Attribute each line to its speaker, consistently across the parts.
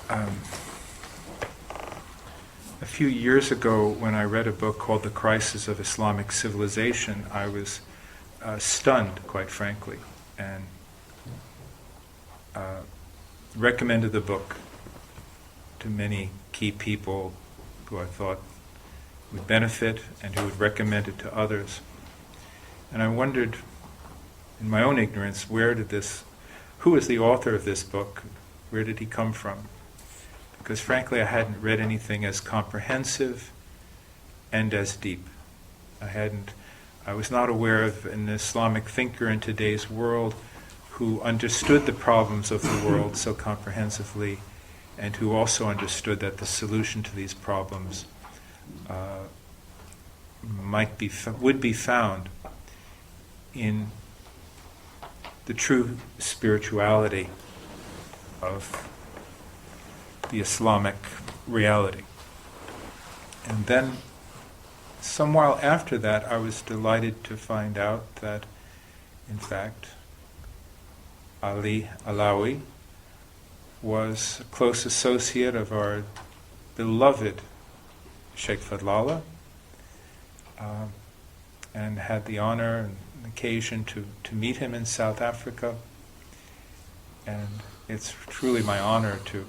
Speaker 1: Um, a few years ago, when I read a book called The Crisis of Islamic Civilization, I was stunned, quite frankly, and recommended the book to many key people who I thought would benefit and who would recommend it to others. And I wondered, in my own ignorance, who is the author of this book? Where did he come from? Because frankly, I hadn't read anything as comprehensive and as deep. I was not aware of an Islamic thinker in today's world who understood the problems of the world so comprehensively, and who also understood that the solution to these problems would be found in the true spirituality of the Islamic reality. And then, some while after that, I was delighted to find out that, in fact, Allawi was a close associate of our beloved Sheikh Fadlallah, and had the honor and occasion to meet him in South Africa. And it's truly my honor to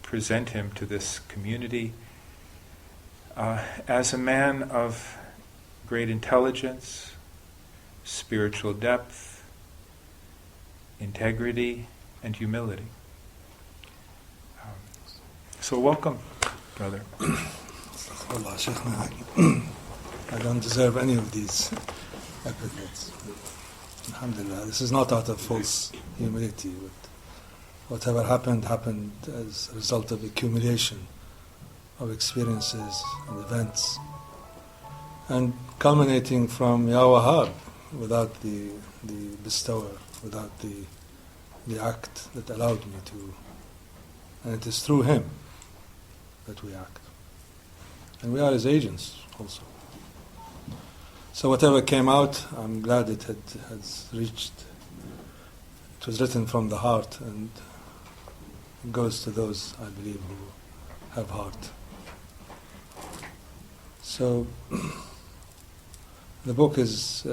Speaker 1: present him to this community as a man of great intelligence, spiritual depth, integrity, and humility. So welcome, brother.
Speaker 2: I don't deserve any of these epithets. Alhamdulillah, this is not out of false humility. Whatever happened as a result of accumulation of experiences and events, and culminating from Ya Wahhab, without the bestower, without the act that allowed me to. And it is through him that we act. And we are his agents also. So whatever came out, I'm glad it has reached. It was written from the heart, and it goes to those, I believe, who have heart. So the book is,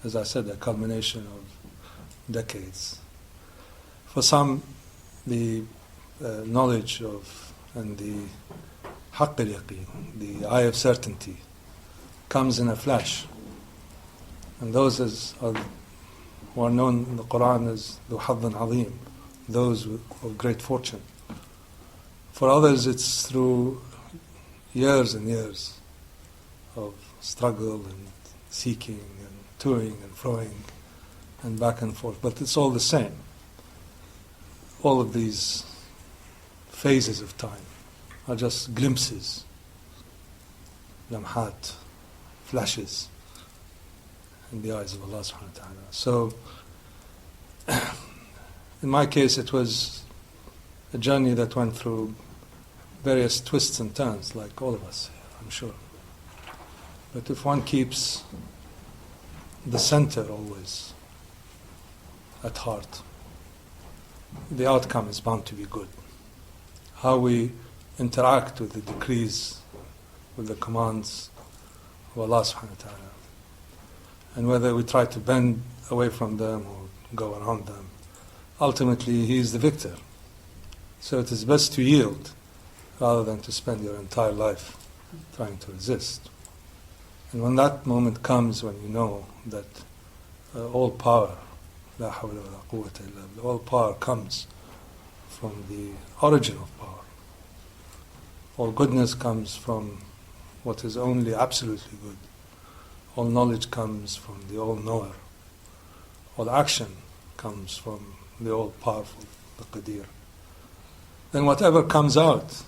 Speaker 2: as I said, a culmination of decades. For some, the knowledge of and the haqq al-yaqeen, the eye of certainty, comes in a flash. And those who are known in the Quran as ذو حظ عظيم, those of great fortune. For others, it's through years and years of struggle and seeking and toing and froing and back and forth. But it's all the same. All of these phases of time are just glimpses, lamhat, flashes in the eyes of Allah subhanahu wa ta'ala. So, in my case, it was a journey that went through various twists and turns, like all of us, I'm sure. But if one keeps the center always at heart, the outcome is bound to be good. How we interact with the decrees, with the commands of Allah subhanahu wa ta'ala, and whether we try to bend away from them or go around them, ultimately he is the victor. So it is best to yield rather than to spend your entire life trying to resist. And when that moment comes, when you know that all power, la hawla wa la quwwata illa billah, all power comes from the origin of power. All goodness comes from what is only absolutely good. All knowledge comes from the all-knower. All action comes from the all-powerful, the Qadir. Then whatever comes out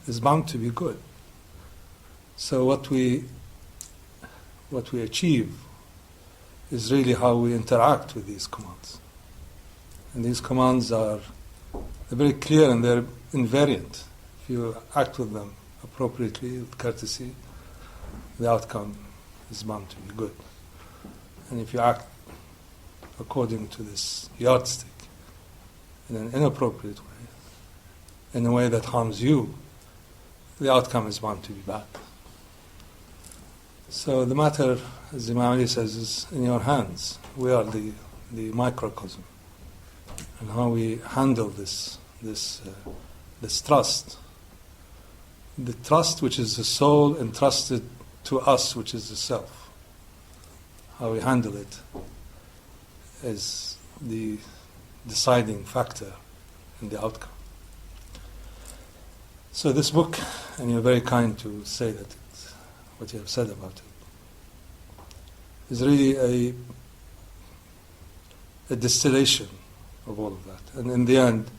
Speaker 2: is bound to be good. So what we achieve is really how we interact with these commands. And these commands they're very clear and they're invariant. If you act with them appropriately, with courtesy, the outcome is bound to be good. And if you act according to this yardstick in an inappropriate way, in a way that harms you, the outcome is bound to be bad. So the matter, as Imam Ali says, is in your hands. We are the microcosm. And how we handle this trust. The trust which is the soul entrusted to us, which is the self. How we handle it is the deciding factor in the outcome. So this book, and you're very kind to say that what you have said about it, is really a distillation of all of that. And in the end,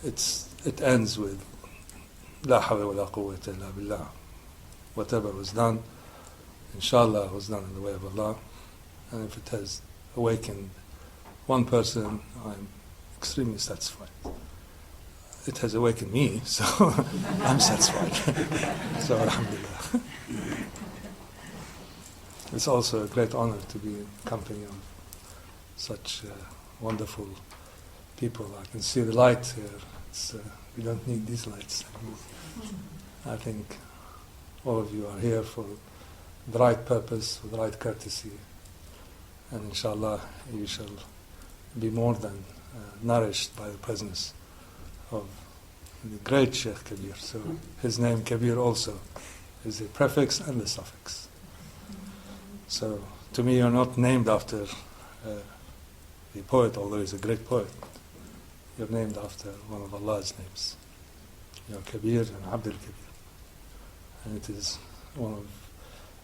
Speaker 2: it ends with La hawla wa la quwwata illa billah. Whatever was done, inshallah, was done in the way of Allah. And if it has awakened one person, I'm extremely satisfied. It has awakened me, so I'm satisfied. So alhamdulillah. It's also a great honor to be in company of such wonderful people. I can see the light here. We don't need these lights. I think all of you are here for the right purpose, with the right courtesy, and inshallah you shall be more than nourished by the presence of the great Sheikh Kabir. So his name Kabir also is a prefix and a suffix. So to me you're not named after the poet, although he's a great poet. You're named after one of Allah's names. You're Kabir and Abdul Kabir. And it is one of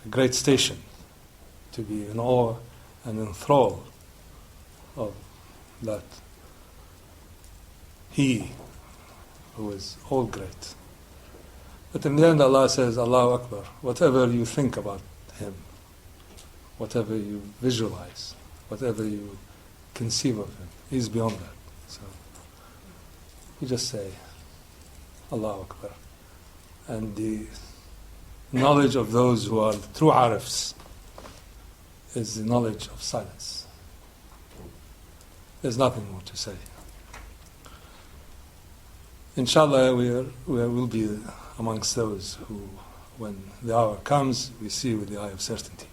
Speaker 2: a great station to be in awe and enthralled of that He who is all great. But in the end Allah says, Allahu Akbar, whatever you think about Him, whatever you visualize, whatever you conceive of Him, He's beyond that. So you just say, Allahu Akbar. And the knowledge of those who are true arifs is the knowledge of silence. There's nothing more to say. Inshallah, we will be amongst those who, when the hour comes, we see with the eye of certainty,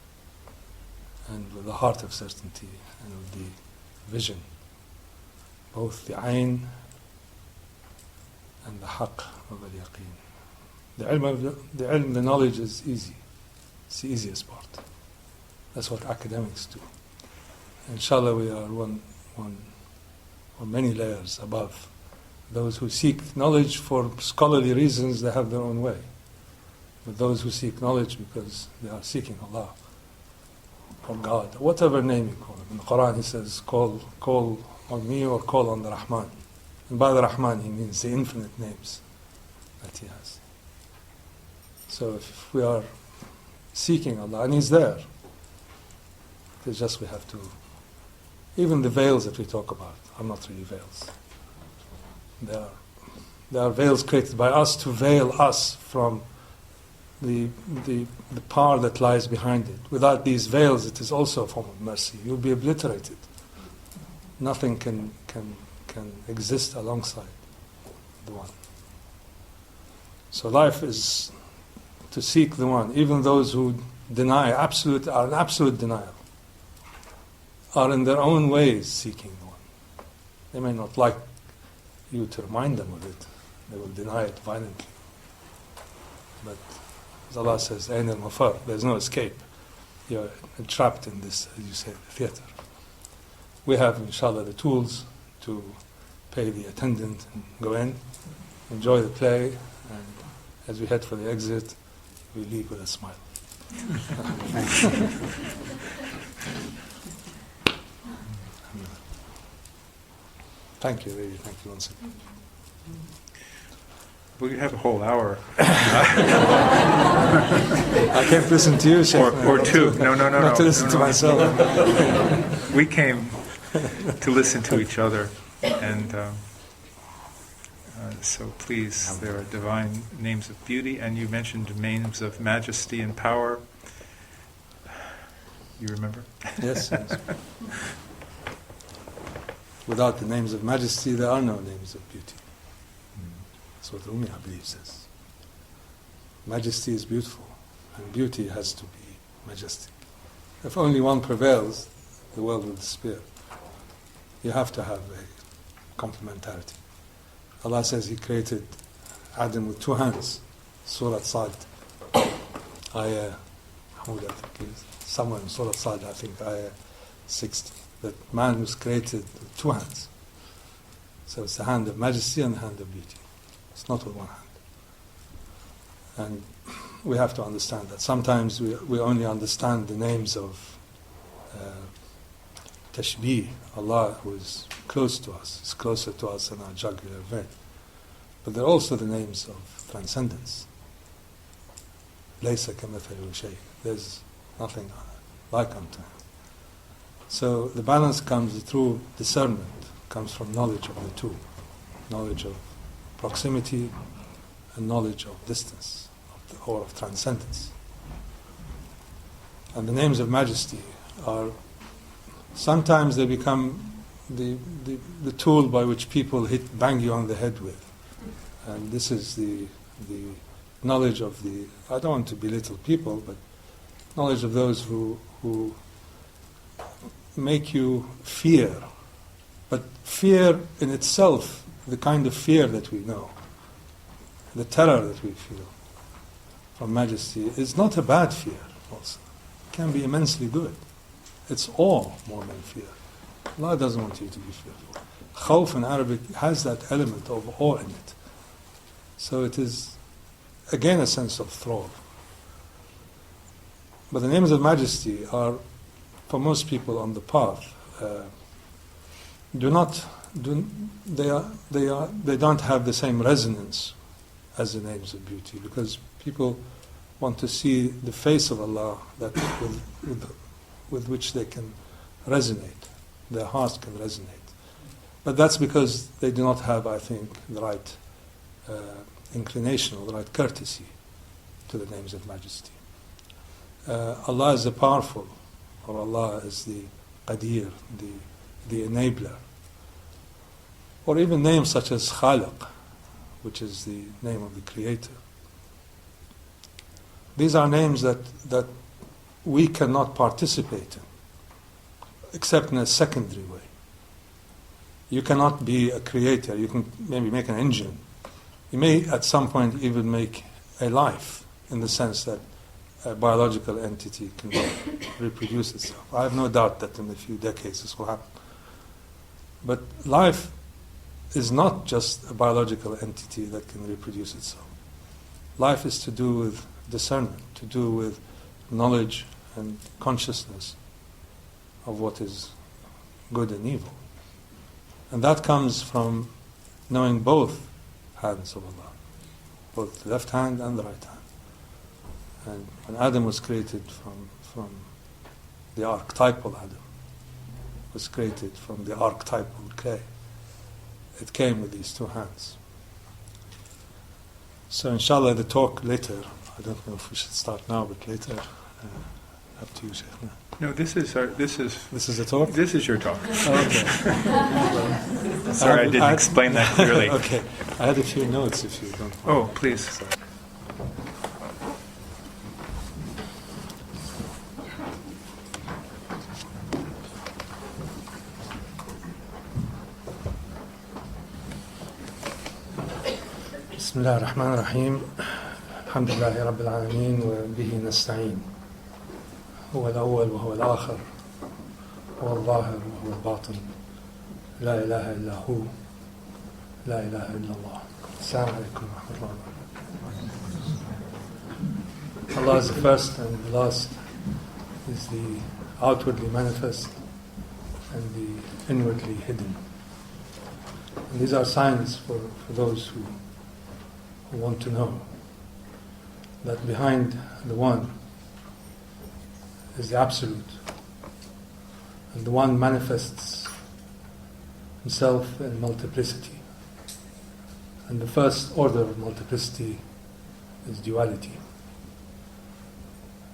Speaker 2: and with the heart of certainty, and with the vision, both the ayn and the haqq of al-yaqeen. The ilm, the knowledge is easy. It's the easiest part. That's what academics do. Inshallah, we are one or many layers above those who seek knowledge for scholarly reasons. They have their own way. But those who seek knowledge because they are seeking Allah or God, whatever name you call him. In the Quran, He says, call on me or call on the Rahman. And by the Rahman, He means the infinite names that He has. So if we are seeking Allah, and He's there, it's just we have to. Even the veils that we talk about are not really veils. They are veils created by us to veil us from the power that lies behind it. Without these veils, it is also a form of mercy. You'll be obliterated. Nothing can exist alongside the One. So life is to seek the One. Even those who deny are in absolute denial, are in their own ways seeking the One. They may not like you to remind them of it. They will deny it violently. But as Allah says, Ayn al-Mafar, there's no escape. You're trapped in this, as you say, theater. We have, inshallah, the tools to pay the attendant and go in, enjoy the play, and as we head for the exit, we leave with a smile. Thank you, really. Thank you once again.
Speaker 1: We could have a whole hour.
Speaker 2: I can't listen to you, Sheikh.
Speaker 1: Or two. No.
Speaker 2: Not to listen to myself.
Speaker 1: We came to listen to each other, and so please, there are divine names of beauty, and you mentioned names of majesty and power. You remember?
Speaker 2: Yes. Without the names of majesty, there are no names of beauty. That's what Rumi, I believe, says. Majesty is beautiful, and beauty has to be majestic. If only one prevails, the world will despair. You have to have a complementarity. Allah says He created Adam with two hands. Surah Sad. Ayah, Mahmoud, I think is somewhere in Surah Sad, I think, Ayah 60. That man was created with two hands. So it's the hand of majesty and the hand of beauty. It's not with one hand. And we have to understand that. Sometimes we only understand the names of Tashbih, Allah who is close to us, is closer to us than our jugular vein. But there are also the names of transcendence. Laysa kamathalu shay. There's nothing like unto Him. So the balance comes through discernment, comes from knowledge of the two. Knowledge of proximity and knowledge of distance, or of transcendence. And the names of majesty are, sometimes they become the tool by which people bang you on the head with. And this is the knowledge of the, I don't want to belittle people, but knowledge of those who make you fear. But fear in itself, the kind of fear that we know, the terror that we feel from majesty, is not a bad fear also. It can be immensely good. It's awe more than fear. Allah doesn't want you to be fearful. Khawf in Arabic has that element of awe in it. So it is, again, a sense of thrall. But the names of majesty are, for most people on the path, they don't have the same resonance as the names of beauty, because people want to see the face of Allah that with which they can resonate, their hearts can resonate. But that's because they do not have, I think, the right inclination or the right courtesy to the names of majesty. Allah is the powerful, or Allah is the Qadir, the enabler. Or even names such as Khaliq, which is the name of the Creator. These are names that we cannot participate in, except in a secondary way. You cannot be a creator. You can maybe make an engine. You may at some point even make a life, in the sense that a biological entity can reproduce itself. I have no doubt that in a few decades this will happen. But life is not just a biological entity that can reproduce itself. Life is to do with discernment, to do with knowledge and consciousness of what is good and evil. And that comes from knowing both hands of Allah, both the left hand and the right hand. And when Adam was created from the archetypal Adam, was created from the archetypal clay, it came with these two hands. So inshallah the talk later, I don't know if we should start now, but later, up to you, Shaykhna.
Speaker 1: No, this is
Speaker 2: This is the talk?
Speaker 1: This is your talk.
Speaker 2: Oh, okay.
Speaker 1: Sorry, I didn't explain that clearly.
Speaker 2: Okay. I had a few notes if you don't mind.
Speaker 1: Oh, please.
Speaker 2: So. بسم الله الرحمن الرحيم الحمد لله رب العالمين وبه نستعين هو الأول وهو الآخر هو الظاهر وهو الباطن لا إله إلا هو لا إله إلا الله السلام عليكم ورحمة الله وبركاته. Allah is the first and the last, is the outwardly manifest and the inwardly hidden. And these are signs for those who want to know that behind the one is the absolute, and the one manifests himself in multiplicity, and the first order of multiplicity is duality.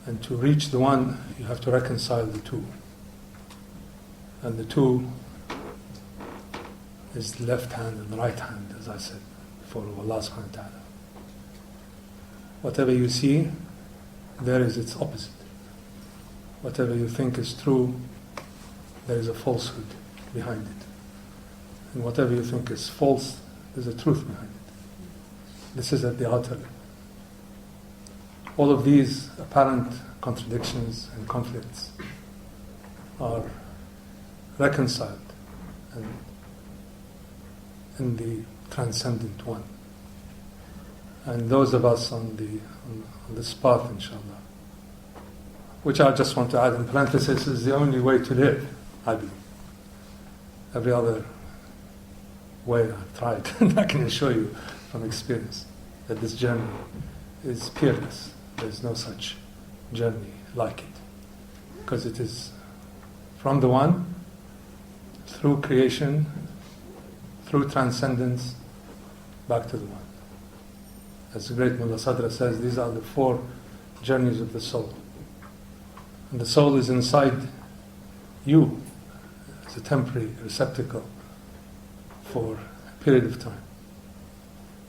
Speaker 2: And to reach the one, you have to reconcile the two, and the two is the left hand and the right hand, as I said. metaphor of Allah subhanahu wa ta'ala. Whatever you see, there is its opposite. Whatever you think is true, there is a falsehood behind it. And whatever you think is false, there's a truth behind it. This is at the outer level. All of these apparent contradictions and conflicts are reconciled and in the transcendent one. And those of us on this path, inshallah, which I just want to add in parenthesis, is the only way to live, I believe. Every other way I've tried, and I can assure you from experience that this journey is peerless. There's no such journey like it. Because it is from the one, through creation, through transcendence, back to the one. As the great Mullah Sadra says, these are the 4 journeys of the soul. And the soul is inside you as a temporary receptacle for a period of time.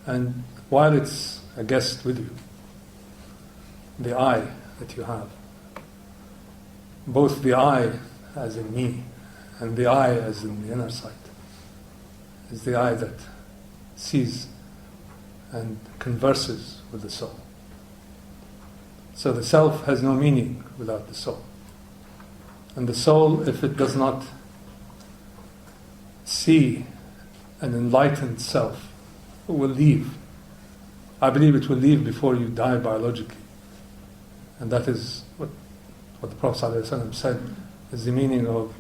Speaker 2: And while it's a guest with you, the I that you have, both the I as in me and the I as in the inner sight, is the I that sees and converses with the soul. So the self has no meaning without the soul. And the soul, if it does not see an enlightened self, will leave. I believe it will leave before you die biologically. And that is what the Prophet ﷺ said is the meaning of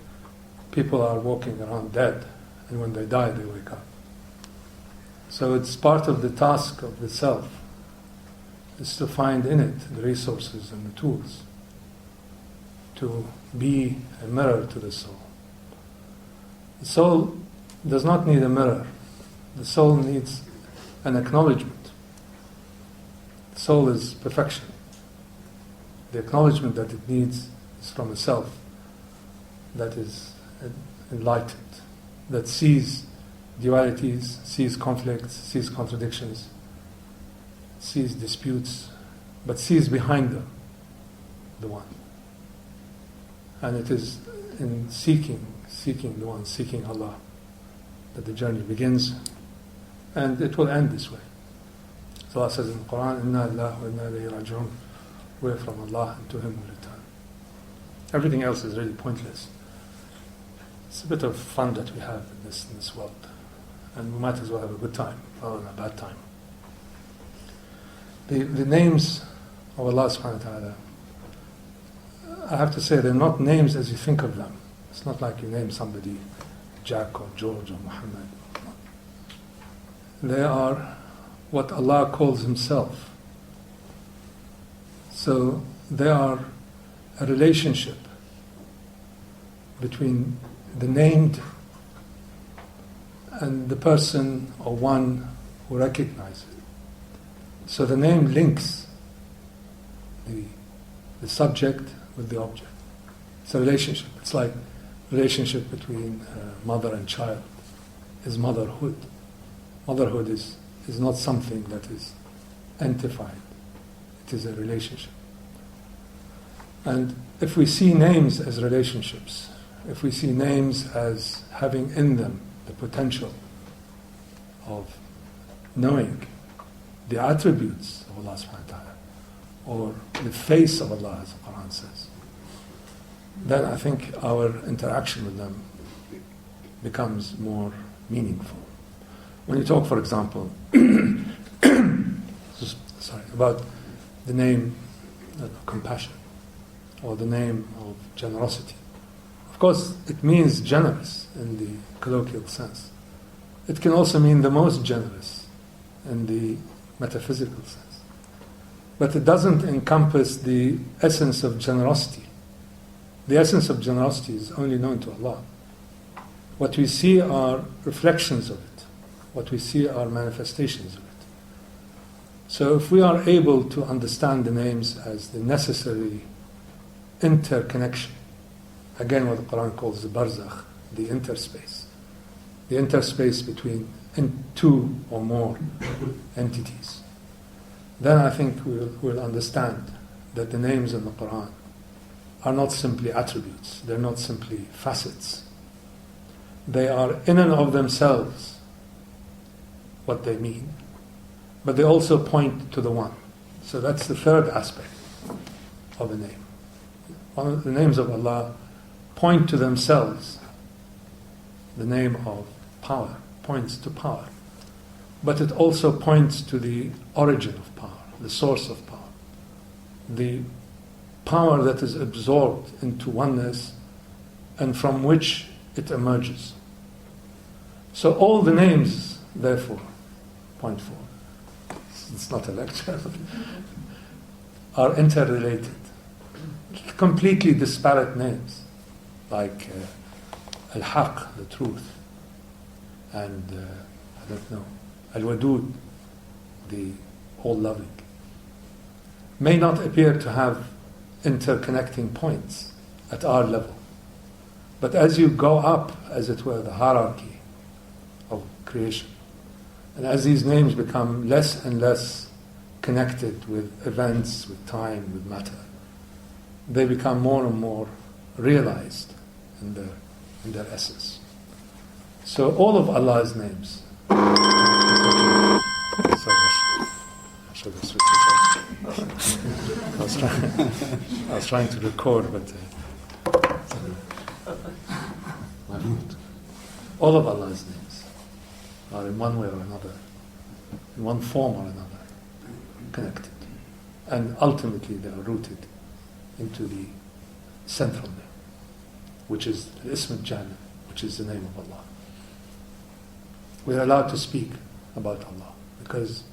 Speaker 2: people are walking around dead, and when they die, they wake up. So it's part of the task of the self is to find in it the resources and the tools to be a mirror to the soul. The soul does not need a mirror. The soul needs an acknowledgement. The soul is perfection. The acknowledgement that it needs is from a self that is enlightened, that sees dualities, sees conflicts, sees contradictions, sees disputes, but sees behind them the one. And it is in seeking the one, seeking Allah, that the journey begins, and it will end this way. So Allah says in the Quran, Inna lillahi wa inna ilayhi raji'un. We're from Allah and to Him we return. Everything else is really pointless. It's a bit of fun that we have in this world, and we might as well have a good time rather than a bad time. The names of Allah subhanahu wa ta'ala, I have to say, they're not names as you think of them. It's not like you name somebody Jack or George or Muhammad. They are what Allah calls Himself. So they are a relationship between the named and the person or one who recognizes it. So the name links the subject with the object. It's a relationship. It's like a relationship between mother and child is motherhood. Motherhood is not something that is entified. It is a relationship. And if we see names as relationships, if we see names as having in them the potential of knowing the attributes of Allah subhanahu wa ta'ala, or the face of Allah, as the Quran says, then I think our interaction with them becomes more meaningful. When you talk, for example, about the name compassion, or the name of generosity, of course it means generous in the colloquial sense. It can also mean the most generous in the metaphysical sense. But it doesn't encompass the essence of generosity. The essence of generosity is only known to Allah. What we see are reflections of it. What we see are manifestations of it. So if we are able to understand the names as the necessary interconnection, again what the Quran calls the barzakh, the interspace between in two or more entities, then I think we'll understand that the names in the Quran are not simply attributes, they're not simply facets. They are in and of themselves what they mean, but they also point to the one. So that's the third aspect of the name. One of the names of Allah point to themselves. The name of power points to power, but it also points to the origin of power, the source of power, the power that is absorbed into oneness and from which it emerges. So all the names, therefore, point forward. It's not a lecture, are interrelated. Completely disparate names, like Al-Haq, the truth, and I don't know, Al-Wadud, the all-loving, may not appear to have interconnecting points at our level. But as you go up, as it were, the hierarchy of creation, and as these names become less and less connected with events, with time, with matter, they become more and more realized in their essence. So all of Allah's names. Sorry, I should have switched it off. I was trying to record, but my mood. All of Allah's names are in one way or another, in one form or another, connected. And ultimately they are rooted into the central name, which is the Ism al-Jalil, which is the name of Allah. We are allowed to speak about Allah because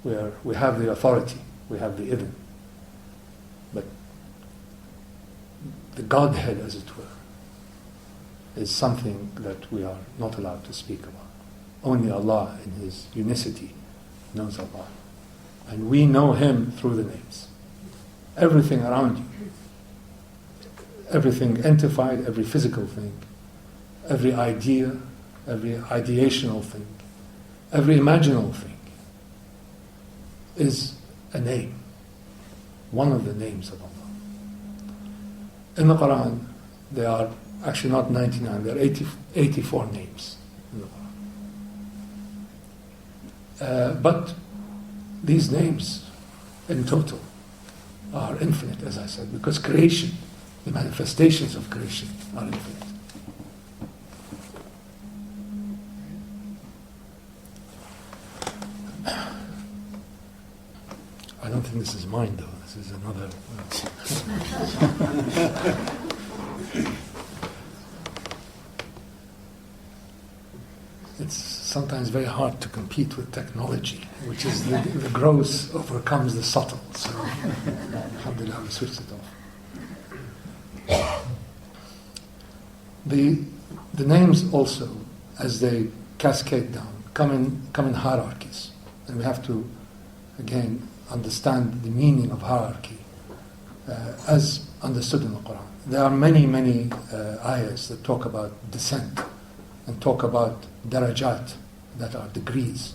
Speaker 2: we have the authority, we have the idhn. But the Godhead, as it were, is something that we are not allowed to speak about. Only Allah in His unicity knows Allah. And we know Him through the names. Everything around you, everything entified, every physical thing, every idea, every ideational thing, every imaginal thing is a name, one of the names of Allah. In the Quran, there are actually not 99, there are 84 names in the Quran. But these names, in total, are infinite, as I said, because creation, the manifestations of creation, are infinite. I don't think this is mine, though. This is another. It's sometimes very hard to compete with technology, which is the gross overcomes the subtle. So, alhamdulillah, we switched it off. The names also, as they cascade down, come in hierarchies, and we have to, again, understand the meaning of hierarchy as understood in the Quran. There are many ayahs that talk about descent and talk about darajat, that are degrees,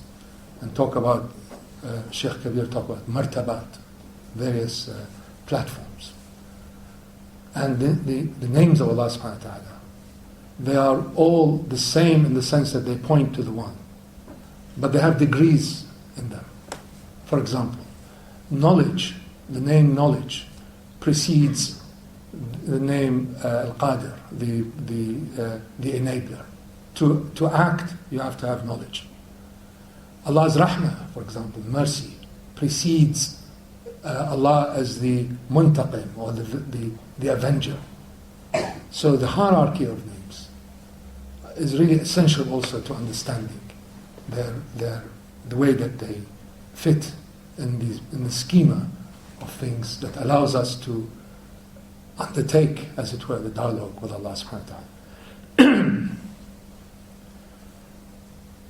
Speaker 2: and talk about Sheikh Kabir talk about martabat, various platforms. And the names of Allah subhanahu wa ta'ala, they are all the same in the sense that they point to the one, but they have degrees in them. For example, knowledge, the name knowledge precedes the name Al-Qadir, the enabler. To act, you have to have knowledge. Allah's Rahmah, for example, mercy, precedes Allah as the Muntaqim, or the avenger. So the hierarchy of names is really essential also to understanding the way that they fit in the schema of things that allows us to undertake, as it were, the dialogue with Allah subhanahu wa ta'ala.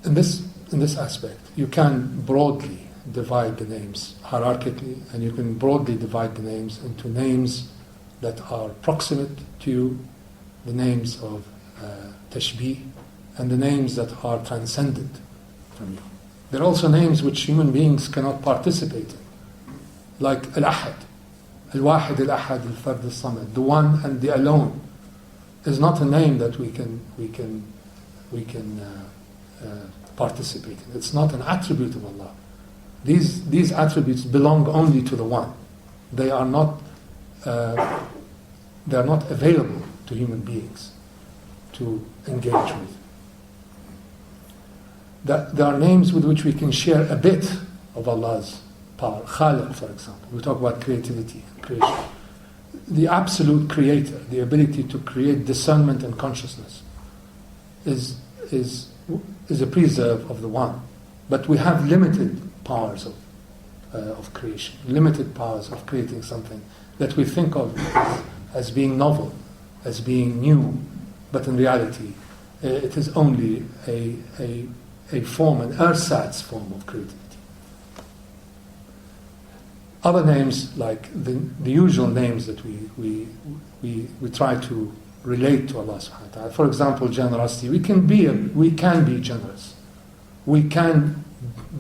Speaker 2: In this aspect, you can broadly divide the names hierarchically, and you can broadly divide the names into names that are proximate to you, the names of tashbih, and the names that are transcendent from you. There are also names which human beings cannot participate in, like Al-Ahad, Al-Wahid, Al-Ahad, Al-Fard, Al-Samad. The one and the alone is not a name that we can participate in. It's not an attribute of Allah. These attributes belong only to the one. They are not available to human beings to engage with. There are names with which we can share a bit of Allah's power. Khaliq, for example. We talk about creativity and creation. The absolute creator, the ability to create discernment and consciousness, is a preserve of the one. But we have limited powers of creation, limited powers of creating something that we think of as being novel, as being new, but in reality it is only a form, an ersatz form of creativity. Other names, like the usual names that we try to relate to Allah subhanahu wa ta'ala. For example, generosity. We can be generous. We can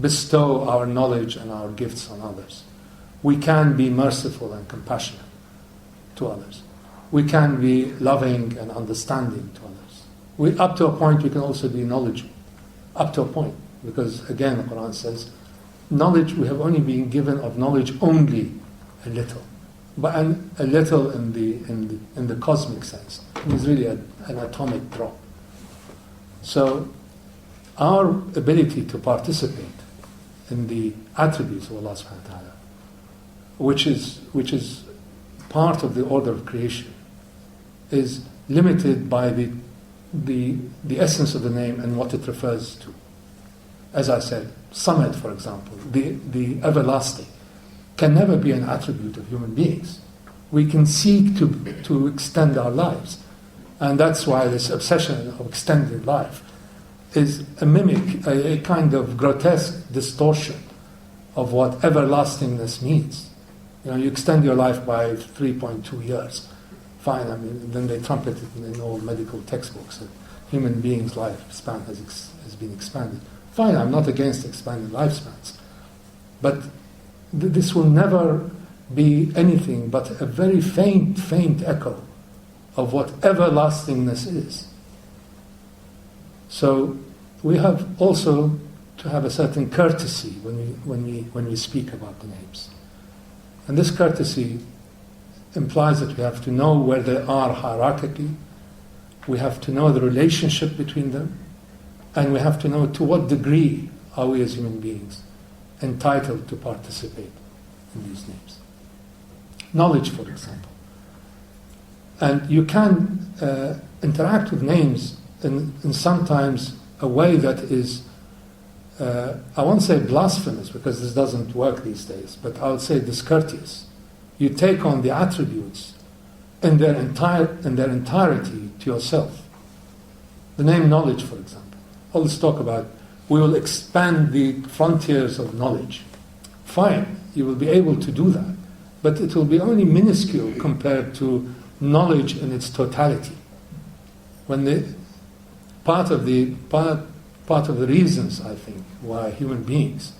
Speaker 2: bestow our knowledge and our gifts on others. We can be merciful and compassionate to others. We can be loving and understanding to others. Up to a point, we can also be knowledgeable. Up to a point, because again, the Quran says, knowledge, we have only been given of knowledge only a little, but a little in the cosmic sense. It is really an atomic drop. So, our ability to participate in the attributes of Allah subhanahu wa ta'ala, which is part of the order of creation, is limited by the essence of the name and what it refers to. As I said, Samad, for example, the everlasting, can never be an attribute of human beings. We can seek to extend our lives. And that's why this obsession of extending life is a mimic, a kind of grotesque distortion of what everlastingness means. You extend your life by 3.2 years. Fine, then they trumpet it in all medical textbooks that human beings' lifespan has been expanded. Fine, I'm not against expanding lifespans. But this will never be anything but a very faint echo of what everlastingness is. So we have also to have a certain courtesy when we speak about the names. And this courtesy implies that we have to know where they are hierarchically, we have to know the relationship between them, and we have to know to what degree are we as human beings entitled to participate in these names. Knowledge, for example. And you can interact with names in sometimes a way that is, I won't say blasphemous, because this doesn't work these days, but I would say discourteous. You take on the attributes in their entirety to yourself. The name knowledge, for example. All this talk about, we will expand the frontiers of knowledge. Fine, you will be able to do that, but it will be only minuscule compared to knowledge in its totality. When part of the reasons, I think, why human beings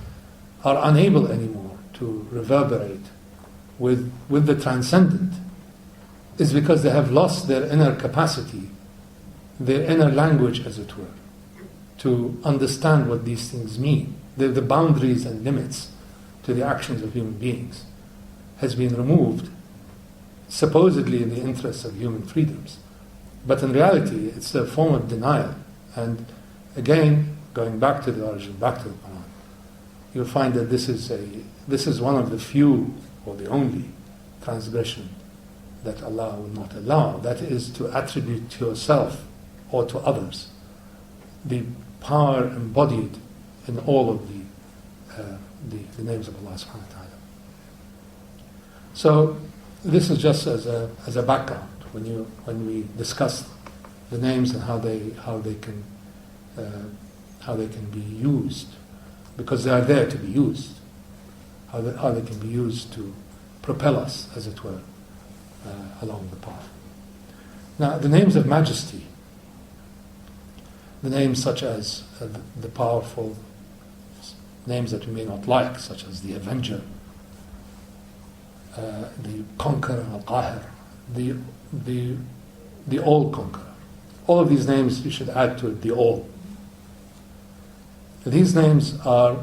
Speaker 2: are unable anymore to reverberate with the transcendent is because they have lost their inner capacity, their inner language, as it were, to understand what these things mean. The boundaries and limits to the actions of human beings has been removed, supposedly in the interests of human freedoms. But in reality, it's a form of denial. And again, going back to the origin, back to the Quran, you'll find that this is one of the few, or the only, transgression that Allah will not allow. That is to attribute to yourself or to others the power embodied in all of the names of Allah subhanahu wa ta'ala. So this is just as a background when we discuss the names and how they can be used, because they are there to be used. How they can be used to propel us, as it were, along the path. Now, the names of Majesty, the names such as the powerful, names that we may not like, such as the Avenger, the Conqueror, Al-Qahir, the All Conqueror. All of these names you should add to it, the All. These names are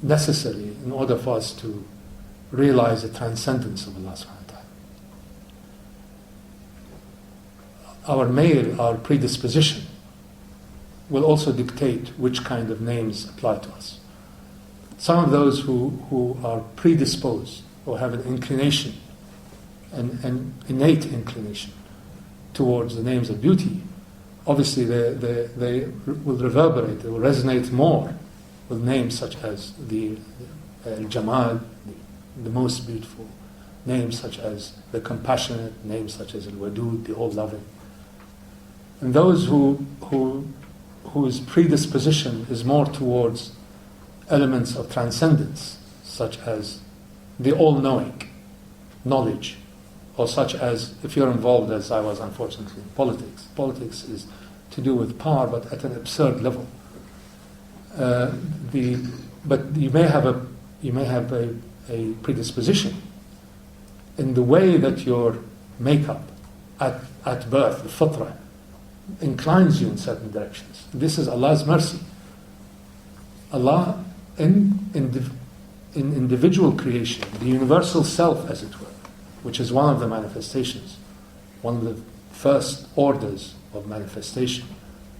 Speaker 2: necessary in order for us to realize the transcendence of Allah subhanahu wa ta'ala. Our predisposition will also dictate which kind of names apply to us. Some of those who are predisposed or have an inclination, an innate inclination towards the names of beauty, obviously they will reverberate, they will resonate more with names such as the Jamal, the most beautiful, names such as the compassionate, names such as Al-Wadud, the all-loving. And those whose predisposition is more towards elements of transcendence, such as the all-knowing, knowledge, or such as, if you're involved, as I was unfortunately, in politics. Politics is to do with power, but at an absurd level. But you may have a predisposition in the way that your makeup at birth, the fitrah, inclines you in certain directions. This is Allah's mercy. Allah, in individual creation, the universal self, as it were, which is one of the manifestations, one of the first orders of manifestation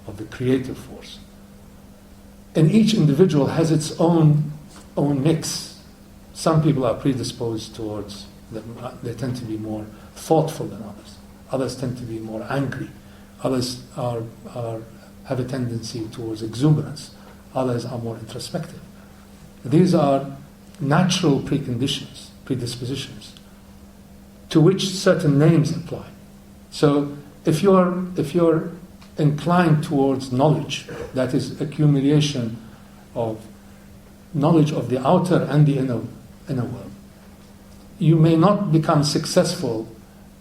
Speaker 2: of the creative force. And each individual has its own mix. Some people are predisposed towards, they tend to be more thoughtful than others. Others tend to be more angry. Others have a tendency towards exuberance. Others are more introspective. These are natural preconditions, predispositions, to which certain names apply. So if you're inclined towards knowledge, that is accumulation of knowledge of the outer and the inner world, you may not become successful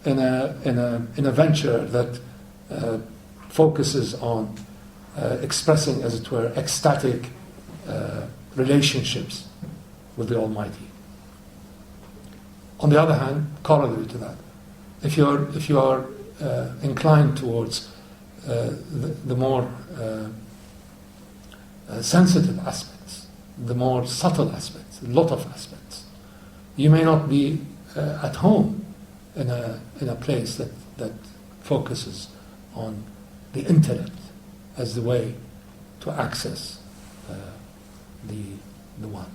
Speaker 2: in a venture that focuses on expressing, as it were, ecstatic relationships with the Almighty. On the other hand, corollary to that, if you are inclined towards the more sensitive aspects, the more subtle aspects, a lot of aspects, you may not be at home in a place that focuses on the intellect as the way to access the one.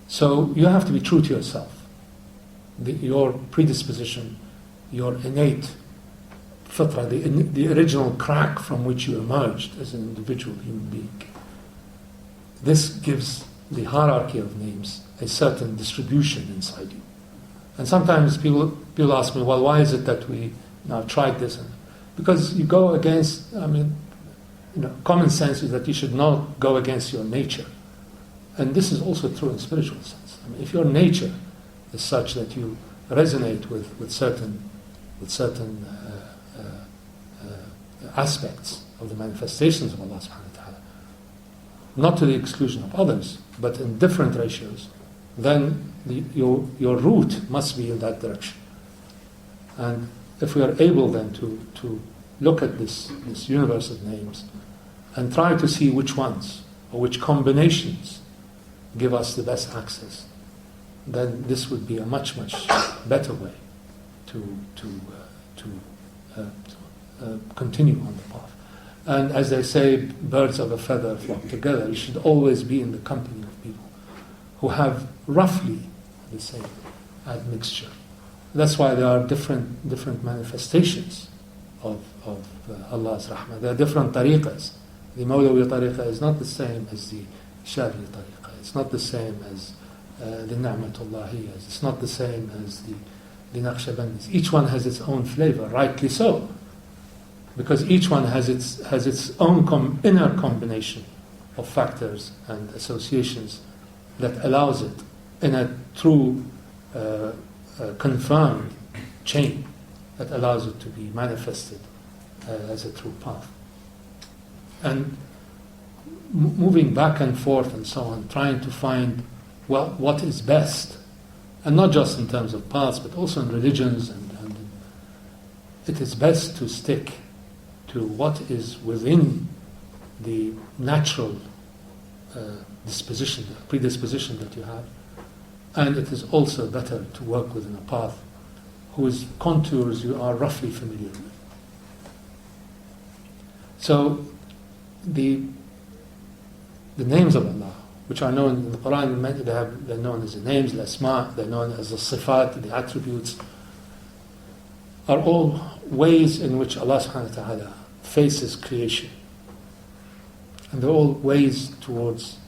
Speaker 2: So you have to be true to yourself. Your predisposition, your innate fitrah, the original crack from which you emerged as an individual human being. This gives the hierarchy of names a certain distribution inside you. And sometimes people ask me, well, why is it that we now tried this? Because you go against, common sense is that you should not go against your nature. And this is also true in spiritual sense. If your nature is such that you resonate with certain aspects of the manifestations of Allah subhanahu wa ta'ala, not to the exclusion of others, but in different ratios, then your route must be in that direction. And if we are able then to look at this universe of names and try to see which ones or which combinations give us the best access, then this would be a much, much better way to continue on the path. And as they say, birds of a feather flock together. You should always be in the company of people who have roughly the same admixture. That's why there are different manifestations of Allah's rahmah. There are different tariqas. The Mawlawi tariqa is not the same as the Shadli tariqa. It's not the same as the Na'matullahiyas. It's not the same as the Naqshbandis. Each one has its own flavor, rightly so, because each one has its own inner combination of factors and associations that allows it in a true confirmed chain that allows it to be manifested as a true path. And moving back and forth and so on, trying to find, well, what is best. And not just in terms of paths, but also in religions. And it is best to stick to what is within the natural predisposition that you have. And it is also better to work within a path whose contours you are roughly familiar with. So the names of Allah, which are known in the Quran, they're known as the names, the asma, they're known as the sifat, the attributes, are all ways in which Allah subhanahu wa ta'ala faces creation. And they're all ways towards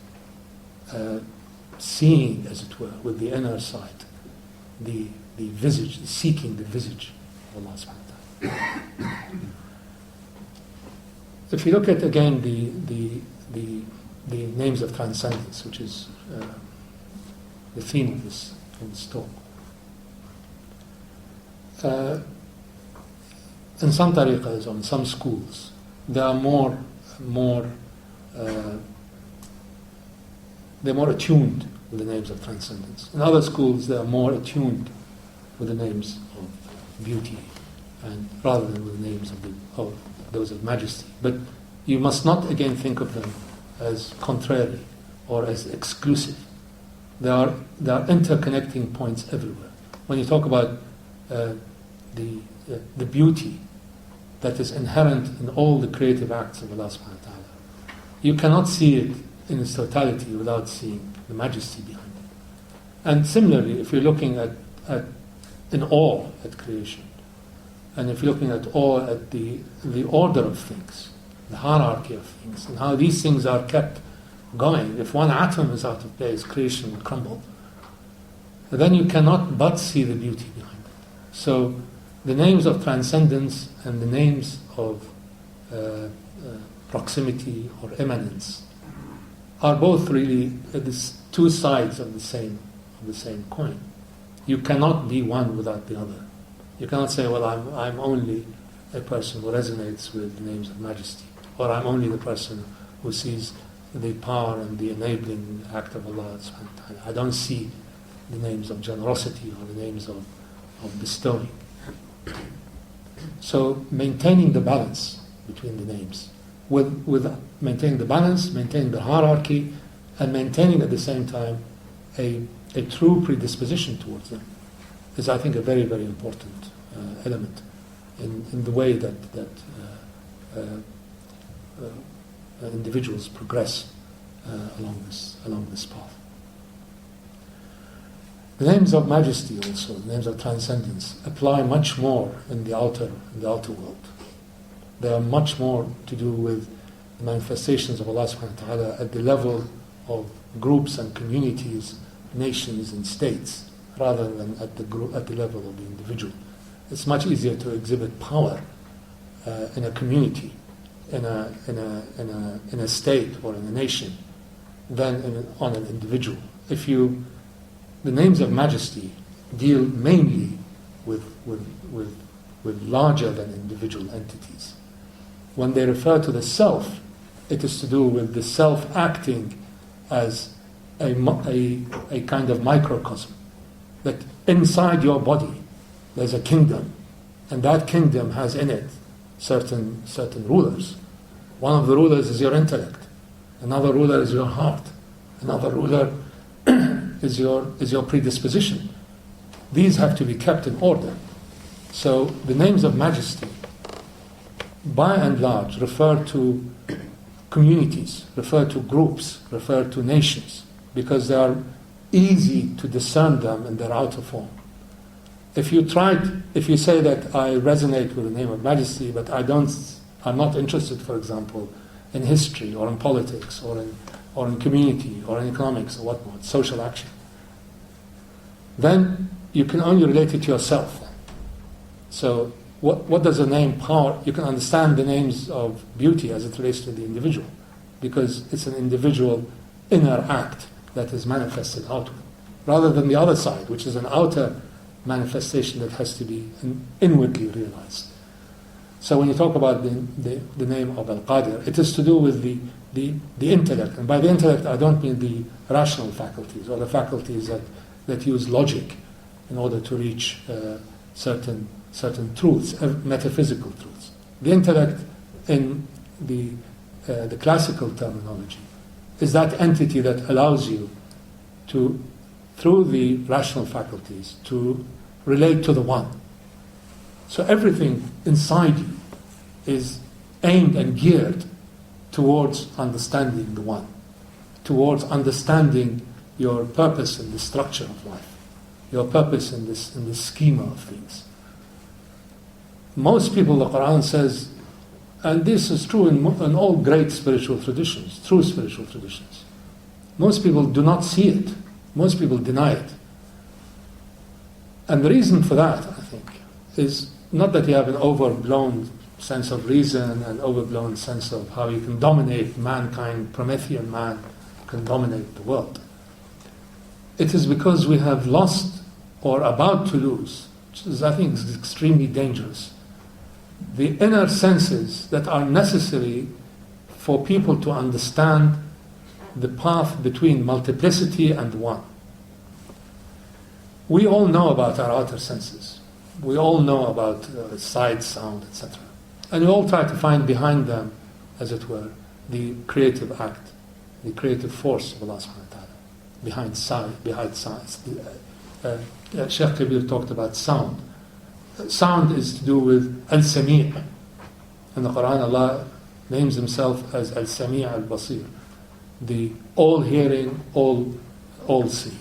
Speaker 2: seeing, as it were, with the inner sight, the visage, seeking the visage of Allah subhanahu wa ta'ala. If you look at again the names of transcendence, which is the theme of this talk. In some tariqas or in some schools, they are more attuned with the names of transcendence. In other schools, they are more attuned with the names of beauty, and rather than with the names of those of majesty. But you must not again think of them as contrary or as exclusive. There are interconnecting points everywhere. When you talk about the beauty that is inherent in all the creative acts of Allah subhanahu wa ta'ala, you cannot see it in its totality without seeing the majesty behind it. And similarly, if you're looking in awe at creation, and if you're looking at awe at the order of things, the hierarchy of things, and how these things are kept going. If one atom is out of place, creation will crumble. Then you cannot but see the beauty behind it. So the names of transcendence and the names of proximity or immanence are both really two sides of the same coin. You cannot be one without the other. You cannot say, well, I'm only a person who resonates with the names of majesty, or I'm only the person who sees the power and the enabling act of Allah. I don't see the names of generosity or the names of bestowing. So maintaining the balance between the names, with maintaining the balance, maintaining the hierarchy, and maintaining at the same time a true predisposition towards them, is, I think, a very, very important element in the way that individuals progress along this path. The names of majesty also, the names of transcendence, apply much more in the outer world. They are much more to do with the manifestations of Allah subhanahu wa ta'ala at the level of groups and communities, nations and states, rather than at the level of the individual. It's much easier to exhibit power in a community, in a state or in a nation, than on an individual. The names of majesty deal mainly with larger than individual entities. When they refer to the self, it is to do with the self acting as a kind of microcosm. That inside your body there's a kingdom, and that kingdom has in it certain rulers. One of the rulers is your intellect, another ruler is your heart, another ruler is your predisposition. These have to be kept in order. So the names of majesty, by and large, refer to communities, refer to groups, refer to nations, because they are easy to discern them in their outer form. If you say that I resonate with the name of majesty, but I'm not interested, for example, in history or in politics or in community or in economics or whatnot, social action, then you can only relate it to yourself. So what does the name power? You can understand the names of beauty as it relates to the individual, because it's an individual inner act that is manifested outward, rather than the other side, which is an outer manifestation that has to be inwardly realized. So when you talk about the name of Al-Qadir, it is to do with the the intellect. And by the intellect, I don't mean the rational faculties or the faculties that use logic in order to reach certain truths, metaphysical truths. The intellect, in the classical terminology, is that entity that allows you to, through the rational faculties, to relate to the one. So everything inside you is aimed and geared towards understanding the one, towards understanding your purpose in the structure of life, your purpose in this schema of things. Most people, the Quran says, and this is true in all great spiritual traditions, true spiritual traditions, most people do not see it. Most people deny it. And the reason for that, I think, is not that you have an overblown sense of reason and overblown sense of how you can dominate mankind, Promethean man can dominate the world. It is because we have lost or about to lose, which is, I think, is extremely dangerous, the inner senses that are necessary for people to understand the path between multiplicity and one. We all know about our outer senses. We all know about sight, sound, etc. And we all try to find behind them, as it were, the creative act, the creative force of Allah subhanahu wa ta'ala. Behind sight. Sheikh Kabir talked about sound. Sound is to do with Al-Sami'. In the Quran, Allah names Himself as Al-Sami' Al-Basir, the all-hearing, all-seeing.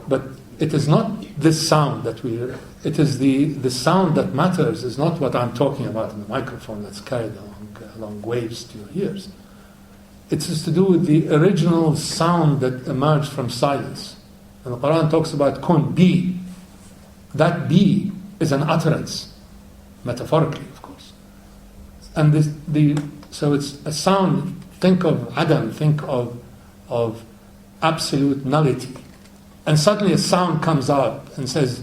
Speaker 2: But it is not this sound that we hear. It is the sound that matters, is not what I'm talking about in the microphone that's carried along waves to your ears. It is to do with the original sound that emerged from silence. And the Quran talks about kun, be. That be is an utterance, metaphorically, of course. And so it's a sound. Think of Adam, think of absolute nullity. And suddenly a sound comes out and says,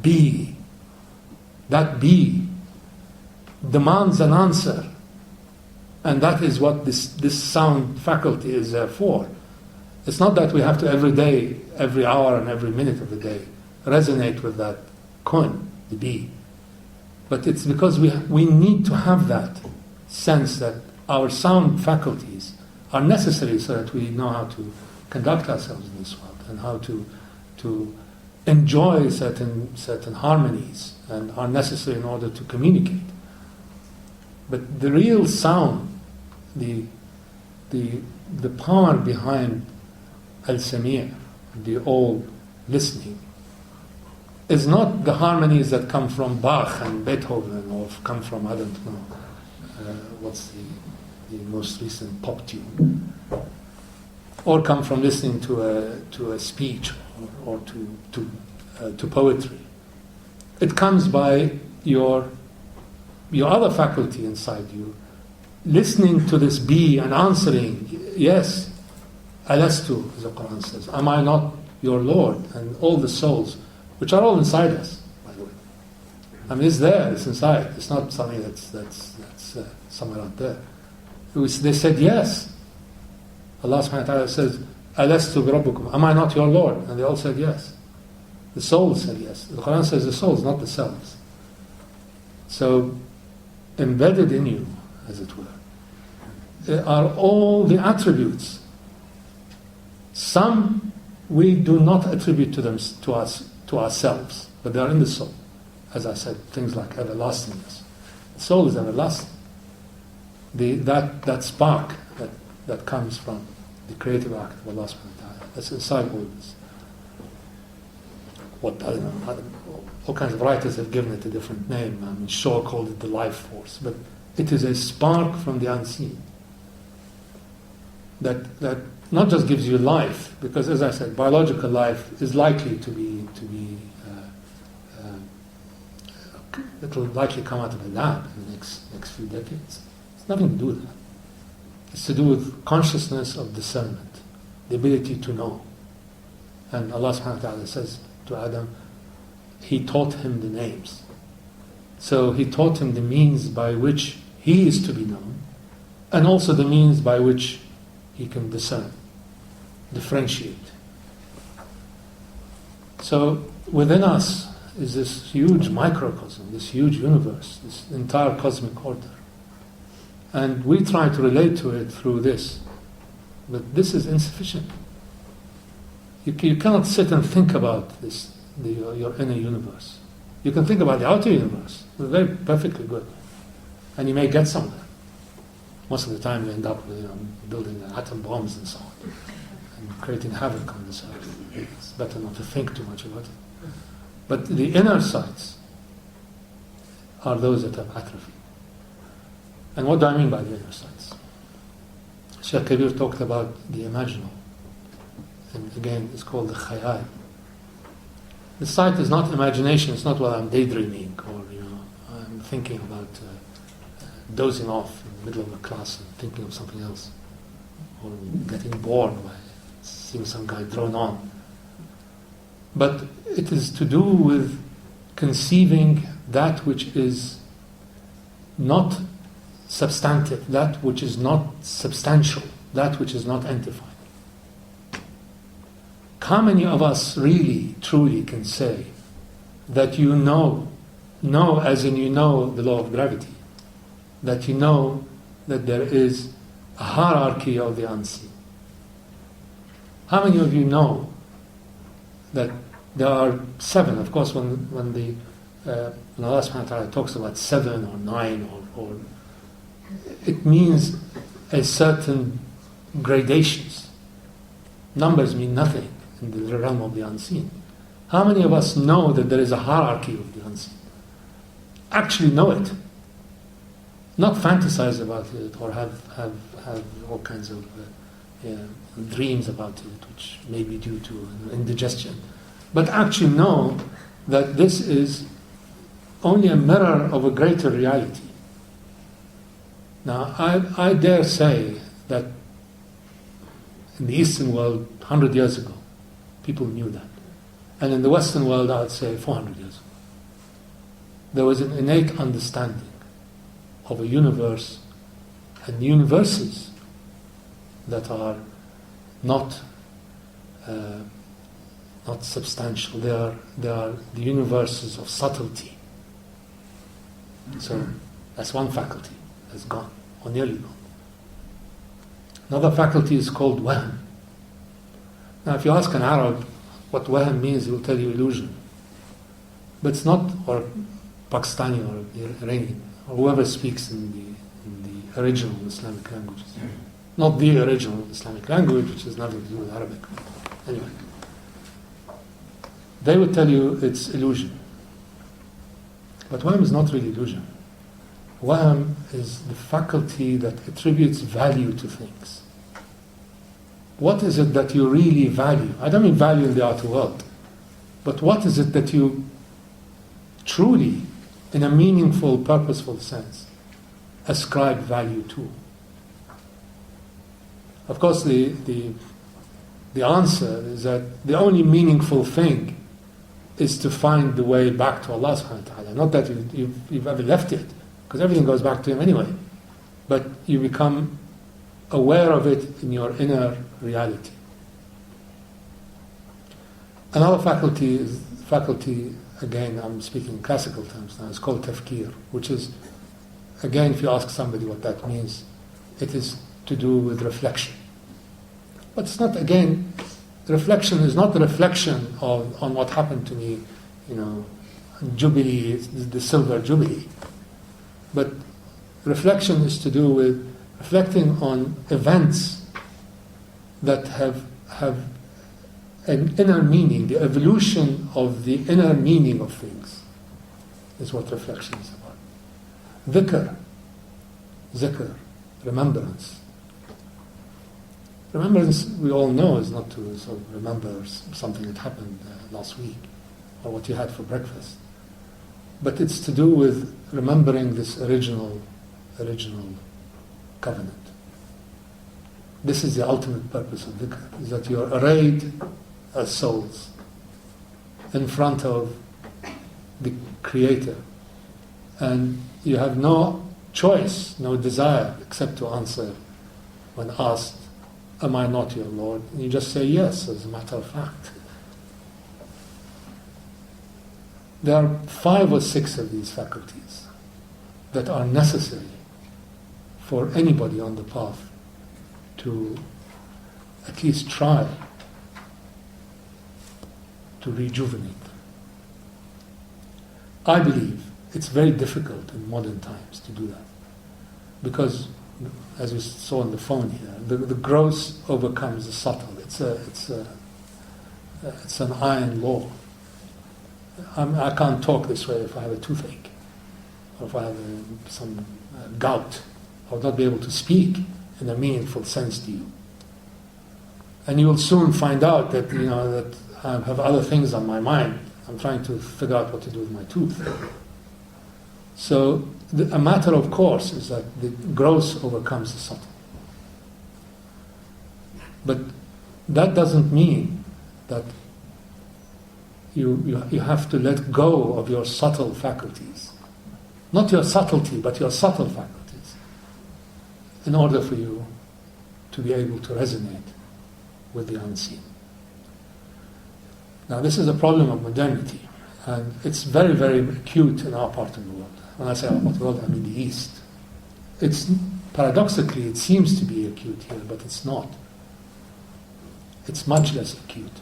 Speaker 2: be. That be demands an answer. And that is what this sound faculty is there for. It's not that we have to every day, every hour and every minute of the day resonate with that kun, the be. But it's because we need to have that sense that our sound faculties are necessary so that we know how to conduct ourselves in this world and how to enjoy certain harmonies and are necessary in order to communicate. But the real sound, the power behind Al-Sami', the all listening, is not the harmonies that come from Bach and Beethoven or come from, I don't know, what's the most recent pop tune, or come from listening to a speech or to poetry. It comes by your other faculty inside you, listening to this be and answering, yes, Alastu, as the Quran says, am I not your Lord? And all the souls, which are all inside us, by the way. I mean, it's there, it's inside. It's not something that's somewhere out there. They said yes. Allah subhanahu wa ta'ala says, Alastu bi rabbukum, am I not your Lord? And they all said yes. The souls said yes. The Quran says the souls, not the selves. So, embedded in you, as it were, are all the attributes. Some we do not attribute to ourselves, but they are in the soul. As I said, things like everlastingness. The soul is everlasting. That spark that comes from the creative act of Allah subhanahu wa ta'ala, that's inside all this. All kinds of writers have given it a different name. I mean, Shaw called it the life force, but it is a spark from the unseen that not just gives you life, because as I said, biological life is likely to be it will likely come out of a lab in the next few decades. It's nothing to do with that. It's to do with consciousness of discernment, the ability to know. And Allah subhanahu wa ta'ala says to Adam, He taught him the names. So He taught him the means by which he is to be known,
Speaker 3: and also the means by which he can discern, differentiate. So within us is this huge microcosm, this huge universe, this entire cosmic order. And we try to relate to it through this. But this is insufficient. You cannot sit and think about this, your inner universe. You can think about the outer universe. It's very perfectly good. And you may get somewhere. Most of the time you end up with, building atom bombs and so on. And creating havoc on this earth. It's better not to think too much about it. But the inner sides are those that have atrophy. And what do I mean by the inner sides? Sheikh Kabir talked about the imaginal. And again, it's called the khayal. The sight is not imagination. It's not what I'm daydreaming or I'm thinking about dozing off in the middle of a class and thinking of something else, or getting bored by seeing some guy drone on. But it is to do with conceiving that which is not substantive, that which is not substantial, that which is not entified. How many of us really, truly can say that you know as in you know the law of gravity, that you know that there is a hierarchy of the unseen? How many of you know that there are 7? Of course, when Allah subhanahu wa ta'ala talks about 7 or 9 or it means a certain gradations. Numbers mean nothing in the realm of the unseen. How many of us know that there is a hierarchy of the unseen? Actually know it. Not fantasize about it or have all kinds of dreams about it, which may be due to indigestion. But actually know that this is only a mirror of a greater reality. Now, I dare say that in the Eastern world, 100 years ago, people knew that. And in the Western world, I would say 400 years ago, there was an innate understanding of a universe and universes that are not substantial. They are the universes of subtlety. So that's one faculty that's gone, or nearly gone. Another faculty is called wahm. Now, if you ask an Arab what wahm means, he will tell you illusion. But it's not, or Pakistani or Iranian, or whoever speaks in the original Islamic languages. Not the original Islamic language, which has nothing to do with Arabic. Anyway. They would tell you it's illusion. But wahm is not really illusion. Wahm is the faculty that attributes value to things. What is it that you really value? I don't mean value in the outer world. But what is it that you truly, in a meaningful, purposeful sense, ascribe value to? Of course, the answer is that the only meaningful thing is to find the way back to Allah subhanahu wa ta'ala. Not that you've ever left it, because everything goes back to Him anyway. But you become aware of it in your inner reality. Another faculty, again, I'm speaking in classical terms now, it's called tafkir, which is, again, if you ask somebody what that means, it is to do with reflection. But it's not, again, reflection is not a reflection on what happened to me, Jubilee, the silver Jubilee. But reflection is to do with reflecting on events that have an inner meaning. The evolution of the inner meaning of things is what reflection is about. Zikr, remembrance. Remembrance, we all know, is not to sort of remember something that happened last week or what you had for breakfast. But it's to do with remembering this original covenant. This is the ultimate purpose of dhikr, is that you're arrayed as souls in front of the Creator, and you have no choice, no desire, except to answer when asked, "Am I not your Lord?" And you just say yes, as a matter of fact. There are 5 or 6 of these faculties that are necessary for anybody on the path to at least try to rejuvenate them. I believe it's very difficult in modern times to do that because, as we saw on the phone here, the gross overcomes the subtle. It's an iron law. I can't talk this way if I have a toothache or if I have some gout. I will not be able to speak in a meaningful sense to you. And you will soon find out that that I have other things on my mind. I'm trying to figure out what to do with my tooth. So a matter of course is that the gross overcomes the subtle. But that doesn't mean that you have to let go of your subtle faculties. Not your subtlety, but your subtle faculties, in order for you to be able to resonate with the unseen. Now, this is a problem of modernity, and it's very, very acute in our part of the world. When I say our part of the world, I mean the East. It's paradoxically, it seems to be acute here, but it's not. It's much less acute.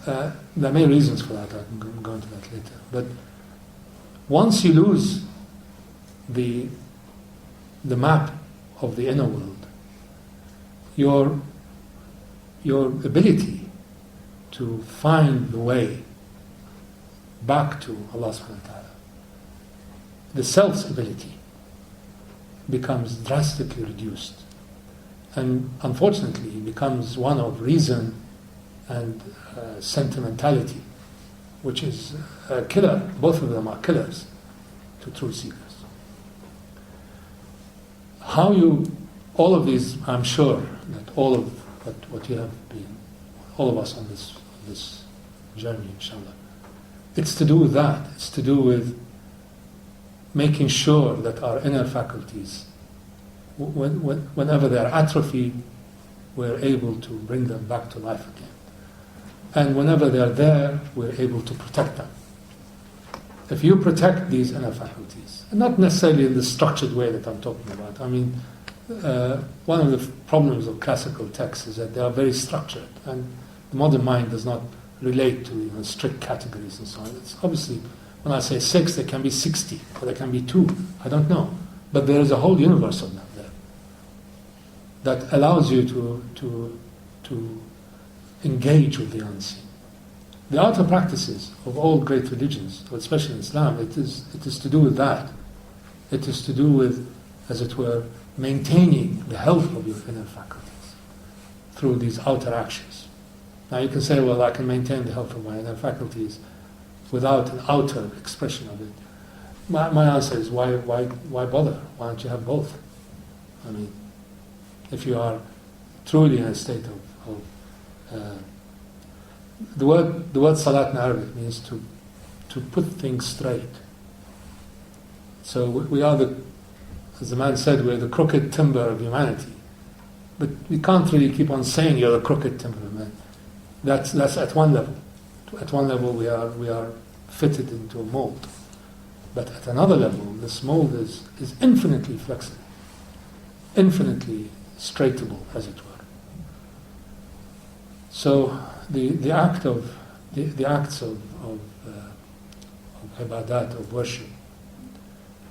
Speaker 3: There are many reasons for that. I can go into that later. But once you lose the map of the inner world, your ability to find the way back to Allah subhanahu wa ta'ala, the self's ability becomes drastically reduced, and unfortunately becomes one of reason and sentimentality, which is a killer. Both of them are killers to true seekers. All of these, I'm sure that all of what you have been, all of us on this journey, inshallah, it's to do with that. It's to do with making sure that our inner faculties, whenever they're atrophied, we're able to bring them back to life again. And whenever they're there, we're able to protect them. If you protect these inner faculties, and not necessarily in the structured way that I'm talking about, I mean, one of the problems of classical texts is that they are very structured, and the modern mind does not relate to strict categories and so on. It's obviously, when I say 6, there can be 60, or there can be 2, I don't know. But there is a whole universe of them there that allows you to engage with the unseen. The outer practices of all great religions, especially in Islam, it is to do with that. It is to do with, as it were, maintaining the health of your inner faculties through these outer actions. Now you can say, well, I can maintain the health of my inner faculties without an outer expression of it. My answer is, why bother? Why don't you have both? I mean, if you are truly in a state of the word salat in Arabic means to put things straight. So we are as the man said, we're the crooked timber of humanity. But we can't really keep on saying you're the crooked timber of humanity. That's at one level. At one level we are fitted into a mold. But at another level, this mold is infinitely flexible, infinitely straightable, as it were. So the acts of ibadat, of worship,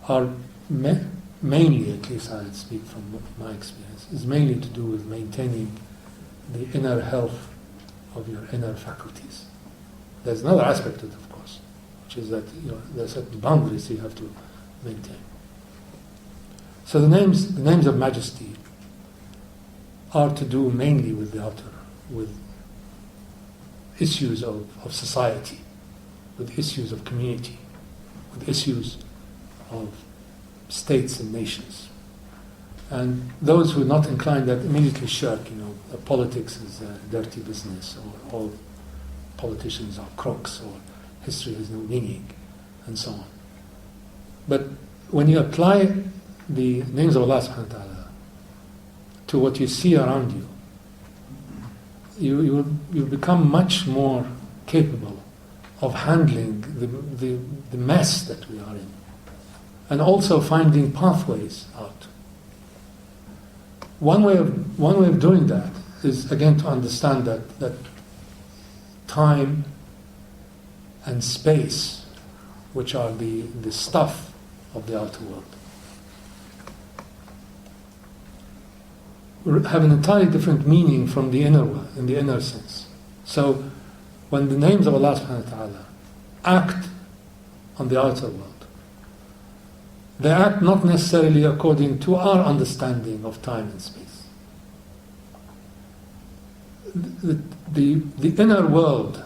Speaker 3: are mainly, at least I speak from my experience, is mainly to do with maintaining the inner health of your inner faculties. There's another aspect to it, of course, which is that there are certain boundaries you have to maintain. So the names of Majesty are to do mainly with the outer, with issues of society, with issues of community, with issues of states and nations. And those who are not inclined, that immediately shirk, politics is a dirty business, or all politicians are crooks, or history has no meaning, and so on. But when you apply the names of Allah subhanahu wa ta'ala to what you see around you, you become much more capable of handling the mess that we are in, and also finding pathways out. One way of doing that is, again, to understand that time and space, which are the stuff of the outer world, have an entirely different meaning from the inner one, in the inner sense. So, when the names of Allah subhanahu wa ta'ala act on the outer world, they act not necessarily according to our understanding of time and space. The inner world,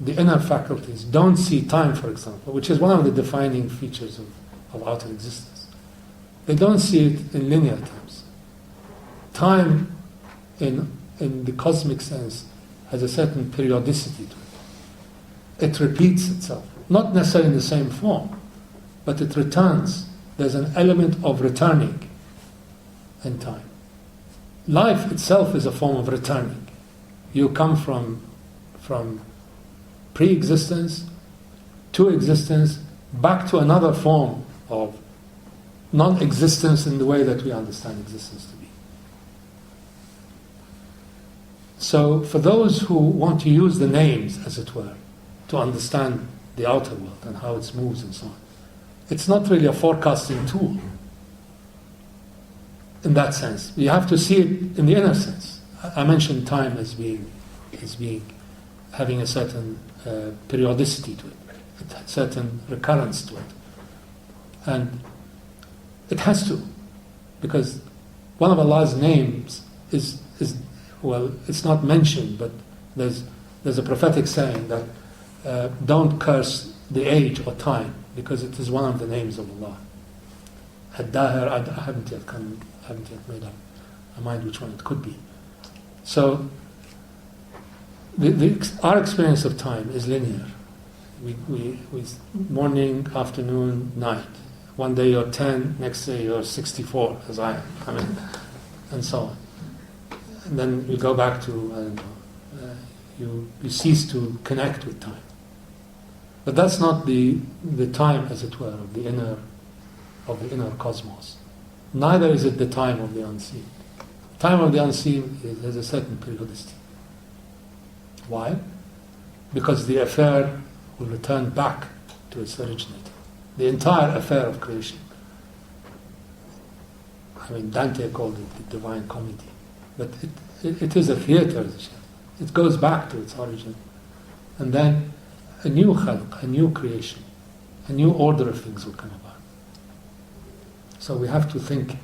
Speaker 3: the inner faculties, don't see time, for example, which is one of the defining features of outer existence. They don't see it in linear terms. Time, in the cosmic sense, has a certain periodicity to it. It repeats itself, not necessarily in the same form, but it returns. There's an element of returning in time. Life itself is a form of returning. You come from pre-existence to existence, back to another form of non-existence in the way that we understand existence to be. So for those who want to use the names, as it were, to understand the outer world and how it moves and so on, it's not really a forecasting tool in that sense. You have to see it in the inner sense. I mentioned time as being having a certain periodicity to it, a certain recurrence to it, and it has to, because one of Allah's names is well, it's not mentioned, but there's a prophetic saying that don't curse the age or time, because it is one of the names of Allah. Ad-Dahir, I haven't yet made up my mind which one it could be. So our experience of time is linear. We morning, afternoon, night. One day you're 10, next day you're 64, as I am. I mean, and so on. And then you go back to, I don't know, you cease to connect with time. But that's not the time, as it were, of the inner cosmos. Neither is it the time of the unseen. Time of the unseen has a certain periodicity. Why? Because the affair will return back to its originator. The entire affair of creation. I mean, Dante called it the Divine Comedy. But it is a theater. It goes back to its origin. And then a new khalq, a new creation, a new order of things will come about. So we have to think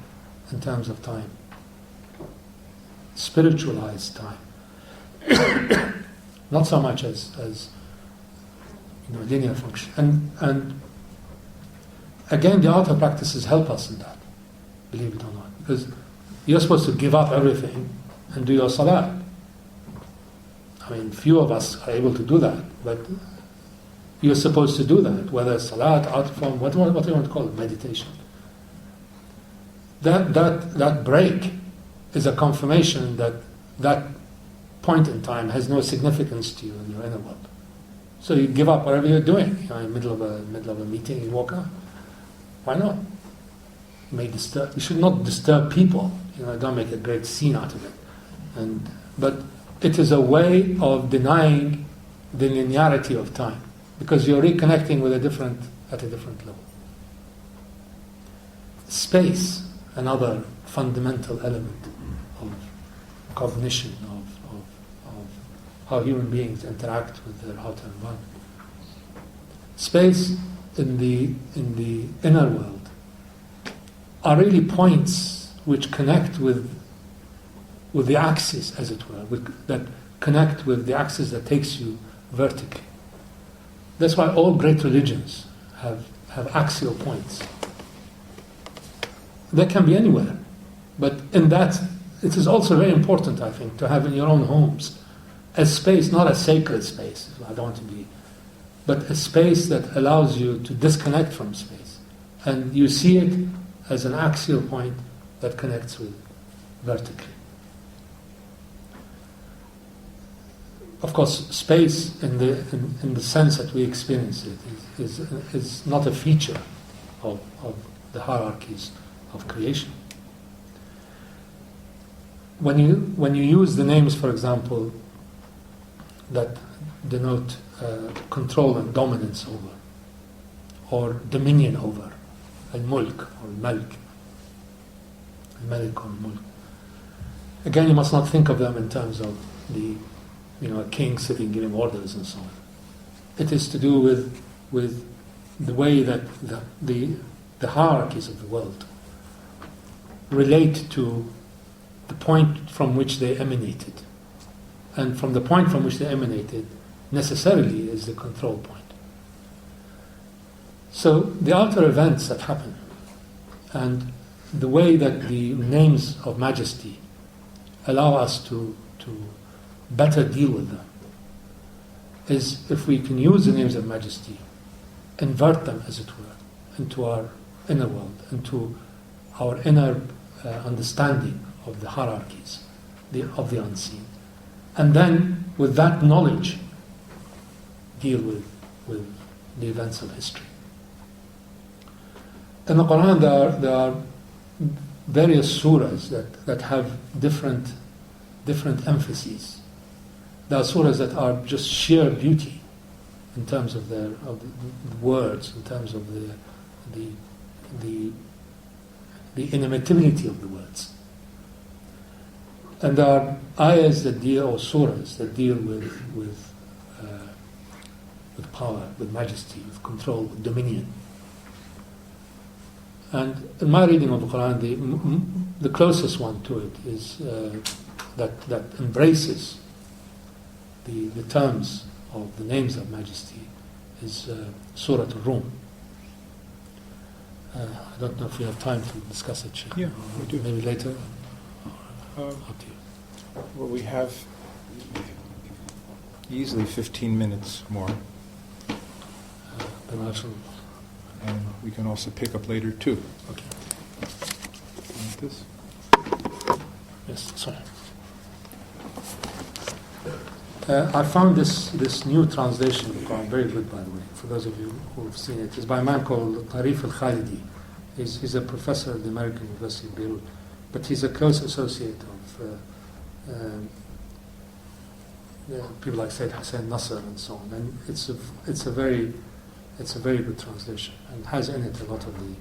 Speaker 3: in terms of time. Spiritualize time. Not so much as linear function. And again, the outer practices help us in that, believe it or not. Because you're supposed to give up everything and do your salat. I mean, few of us are able to do that, but you're supposed to do that, whether it's salat, art form, what do you want to call it, meditation. That break is a confirmation that point in time has no significance to you in your inner world. So you give up whatever you're doing. In the middle of a meeting, you walk out. Why not? You should not disturb people. Don't make a great scene out of it. But it is a way of denying the linearity of time, because you're reconnecting at a different level. Space, another fundamental element of cognition of how human beings interact with their outer environment. Space in the inner world are really points which connect with the axis, as it were, that connect with the axis that takes you vertically. That's why all great religions have axial points. They can be anywhere, but in that, it is also very important, I think, to have in your own homes a space, not a sacred space, I don't want to be, but a space that allows you to disconnect from space. And you see it as an axial point that connects with vertically. Of course, space in the sense that we experience it is not a feature of the hierarchies of creation. When you use the names, for example, that denote control and dominance over, or dominion over, al-mulk or al-malik, al-malik or al-mulk. Again, you must not think of them in terms of a king sitting giving orders and so on. It is to do with the way that the hierarchies of the world relate to the point from which they emanated. And from the point from which they emanated necessarily is the control point. So the outer events that happen and the way that the names of Majesty allow us to better deal with them is if we can use the names of Majesty, invert them, as it were, into our inner world, into our inner understanding of the hierarchies of the unseen. And then, with that knowledge, deal with the events of history. In the Quran, there are various surahs that have different emphases. There are surahs that are just sheer beauty in terms of the words, in terms of the inimitability of the words. And there are ayahs that deal, or surahs that deal with power, with majesty, with control, with dominion. And in my reading of the Quran, the closest one to it is that embraces the terms of the names of Majesty is Surah Al-Rum. I don't know if we have time to discuss it.
Speaker 1: Yeah, we do.
Speaker 3: Maybe later.
Speaker 1: Up
Speaker 3: to you.
Speaker 1: Well, we have easily 15 minutes more,
Speaker 3: Then I shall.
Speaker 1: and we can also pick up later too.
Speaker 3: Okay.
Speaker 1: Like this.
Speaker 3: Yes. Sorry. I found this new translation of the Quran very good, by the way, for those of you who have seen it. It's by a man called Tarif al-Khalidi. He's a professor at the American University of Beirut, but he's a close associate of people like Sayyid Hussein Nasr and so on. And it's a very good translation, and has in it a lot of the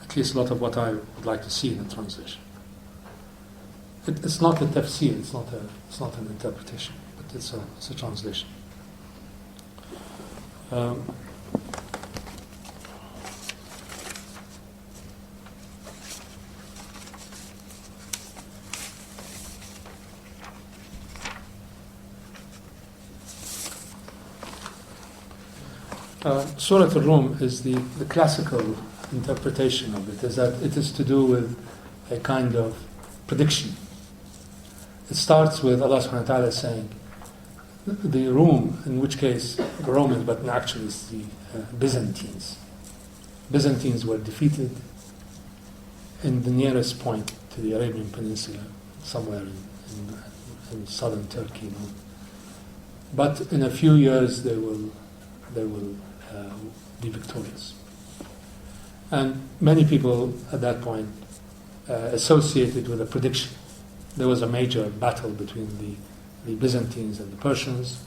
Speaker 3: at least a lot of what I would like to see in a translation. It's not a tafsir, it's not an interpretation, but it's a translation. Surah Al-Rum is the classical interpretation of it, is that it is to do with a kind of prediction. It starts with Allah subhanahu wa ta'ala saying, the Rum, in which case the Romans, but actually it's the Byzantines. Byzantines were defeated in the nearest point to the Arabian Peninsula, somewhere in southern Turkey. But in a few years they will be victorious. And many people at that point associated with a prediction. There was a major battle between the Byzantines and the Persians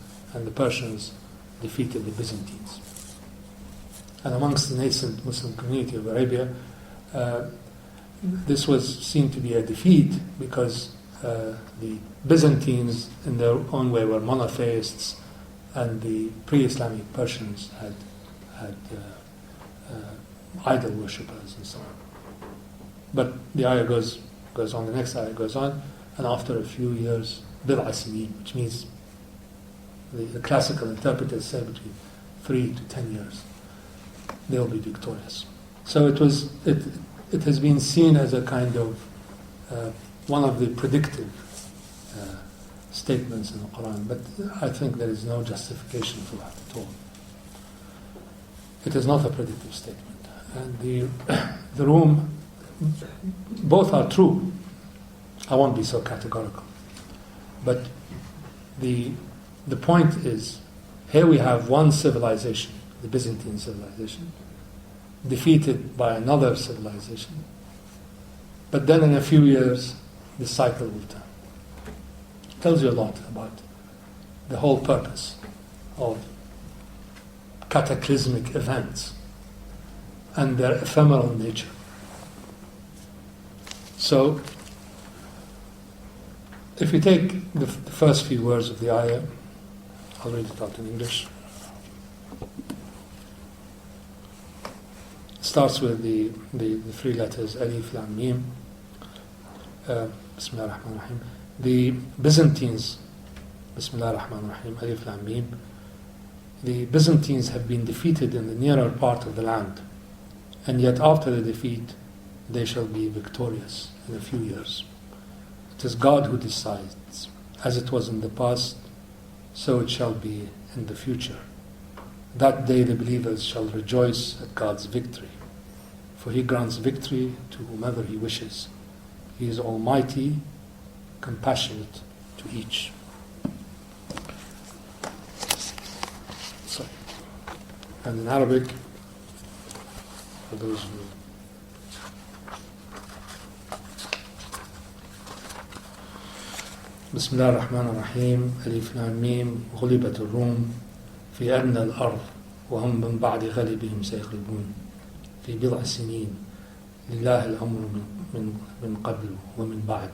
Speaker 3: defeated the Byzantines. And amongst the nascent Muslim community of Arabia, this was seen to be a defeat because the Byzantines, in their own way, were monotheists, and the pre-Islamic Persians had idol worshippers and so on. But the ayah goes on, the next ayah goes on, and after a few years, bid'a sinin, which means the classical interpreters say between 3 to 10 years, they'll be victorious. So it has been seen as a kind of one of the predictive statements in the Quran, but I think there is no justification for that at all. It is not a predictive statement. And the room, both are true. I won't be so categorical. But the point is, here we have one civilization, the Byzantine civilization, defeated by another civilization. But then in a few years, the cycle will turn. It tells you a lot about the whole purpose of cataclysmic events and their ephemeral nature. So, if you take the first few words of the ayah, I'll read it out in English. It starts with the three letters Alif, Lam, Mim. Bismillah ar-Rahman ar-Rahim. The Byzantines, Bismillah ar-Rahman ar-Rahim, Alif, Lam, Mim. The Byzantines have been defeated in the nearer part of the land, and yet after the defeat, they shall be victorious in a few years. It is God who decides. As it was in the past, so it shall be in the future. That day the believers shall rejoice at God's victory, for He grants victory to whomever He wishes. He is almighty, compassionate to each. So, and in Arabic, for those who بسم الله الرحمن الرحيم ألف لام ميم غلبت الروم في أدنى الأرض وهم من بعد غلبهم سيغلبون في بضع سنين لله الأمر من قبل ومن بعد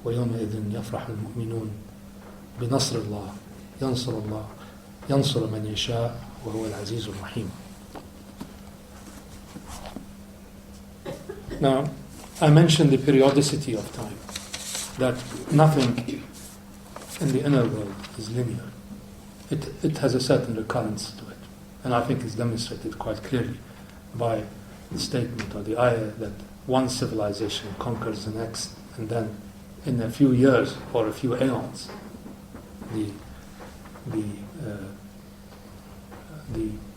Speaker 3: ويومئذ يفرح المؤمنون بنصر الله ينصر من يشاء وهو العزيز الرحيم. Now, I mentioned the periodicity of time, that nothing in the inner world is linear. It has a certain recurrence to it. And I think it's demonstrated quite clearly by the statement or the ayah that one civilization conquers the next, and then in a few years or a few aeons, the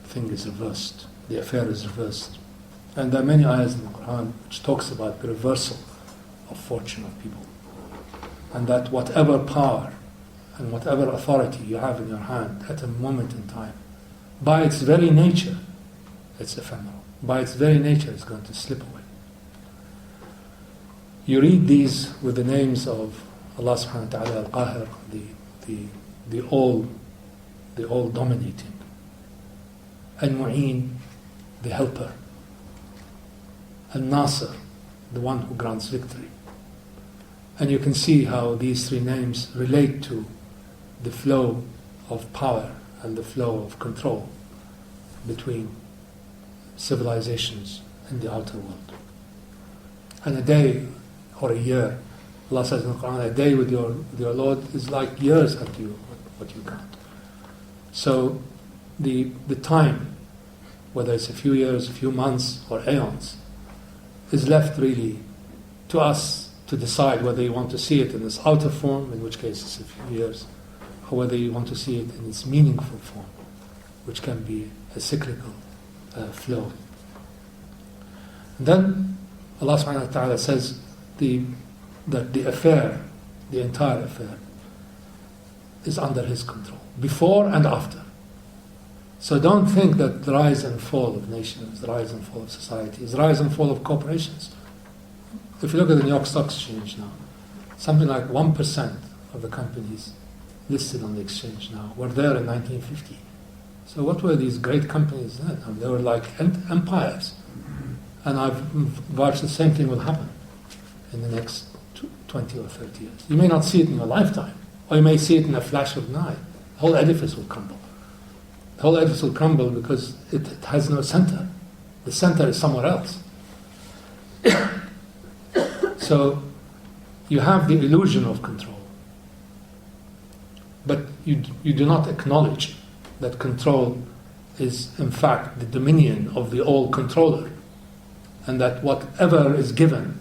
Speaker 3: thing is reversed, the affair is reversed. And there are many ayahs in the Quran which talks about the reversal of fortune of people. And that whatever power and whatever authority you have in your hand at a moment in time, by its very nature, it's ephemeral. By its very nature, it's going to slip away. You read these with the names of Allah subhanahu wa ta'ala al-Qahir, the all dominating, al-Mu'een, the helper, al-Nasir, the one who grants victory. And you can see how these three names relate to the flow of power and the flow of control between civilizations in the outer world. And a day or a year, Allah says in the Quran, a day with your Lord is like years at what you count. So the time, whether it's a few years, a few months, or aeons, is left really to us to decide whether you want to see it in its outer form, in which case it's a few years, or whether you want to see it in its meaningful form, which can be a cyclical flow. And then Allah subhanahu wa ta'ala says that the affair, the entire affair, is under His control, before and after. So don't think that the rise and fall of nations, the rise and fall of societies, the rise and fall of corporations. If you look at the New York Stock Exchange now, something like 1% of the companies listed on the exchange now were there in 1950. So what were these great companies then? They were like empires. And I've vouched the same thing will happen in the next 20 or 30 years. You may not see it in your lifetime, or you may see it in a flash of an eye. The whole edifice will crumble. The whole edifice will crumble because it has no center. The center is somewhere else. So you have the illusion of control, but you do not acknowledge that control is in fact the dominion of the all-controller, and that whatever is given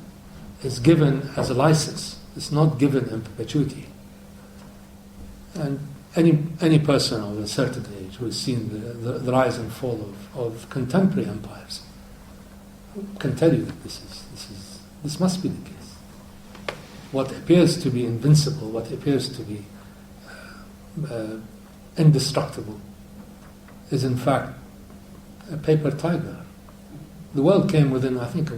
Speaker 3: as a license. It's not given in perpetuity. And any person of a certain age who has seen the rise and fall of contemporary empires can tell you that this must be the case. What appears to be invincible, what appears to be indestructible, is in fact a paper tiger. The world came within, I think,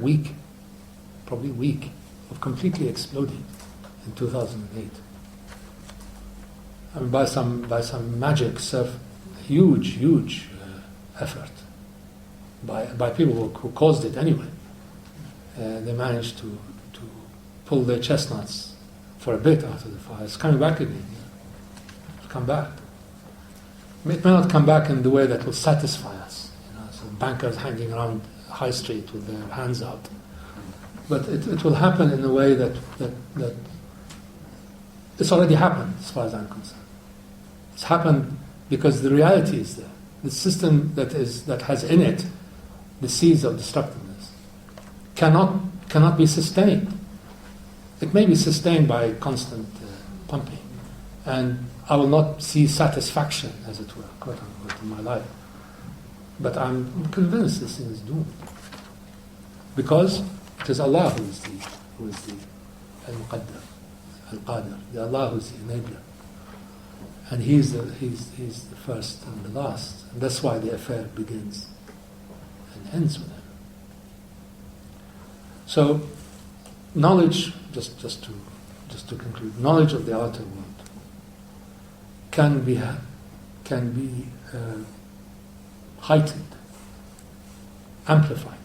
Speaker 3: probably a week, of completely exploding in 2008. I mean, by some magic, huge effort by people who caused it anyway. They managed to pull their chestnuts for a bit out of the fire. It's coming back again. It'll come back. It may not come back in the way that will satisfy us. So bankers hanging around High Street with their hands out. But it will happen in a way that it's already happened, as far as I'm concerned. It's happened because the reality is there. The system that has in it the seeds of destructiveness cannot be sustained. It may be sustained by constant pumping, and I will not see satisfaction, as it were, quote unquote, in my life. But I'm convinced this thing is doomed, because it is Allah who is the Al-Muqaddar, Al-Qadir, the Allah who is the enabler, and He's the first and the last, and that's why the affair begins and ends with Him. So, knowledge, just to conclude, knowledge of the outer world can be heightened, amplified,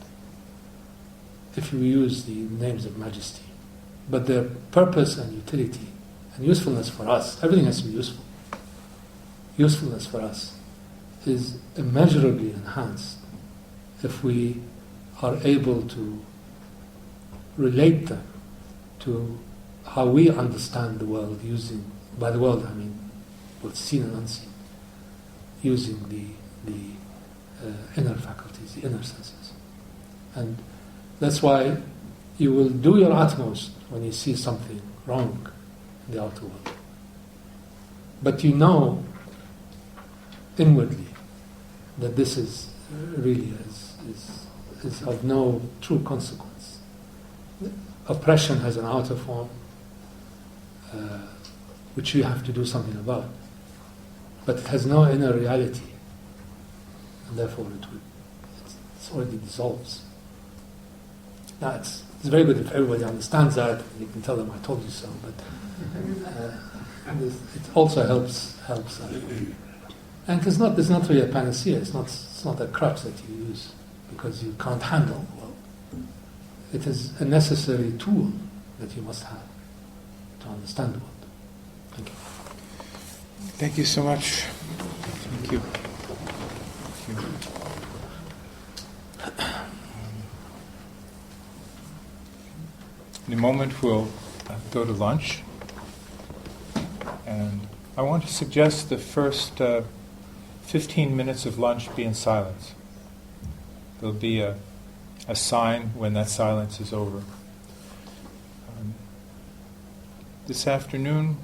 Speaker 3: if you use the names of Majesty. But their purpose and utility and usefulness for us, everything has to be useful. Usefulness for us is immeasurably enhanced if we are able to relate them to how we understand the world, by the world I mean both seen and unseen, using the inner faculties, the inner senses. And that's why you will do your utmost when you see something wrong in the outer world. But you know inwardly that this is really is of no true consequence. Oppression has an outer form which you have to do something about, but it has no inner reality, and therefore it already dissolves. Now it's very good if everybody understands that, and you can tell them I told you so, but it also helps and it's not really a panacea. It's not a crutch that you use because you can't handle the world. It is a necessary tool that you must have to understand the world. Thank you.
Speaker 1: Thank you so much. Thank you. Thank you. In a moment we'll go to lunch, and I want to suggest the first 15 minutes of lunch be in silence. There'll be a sign when that silence is over. This afternoon,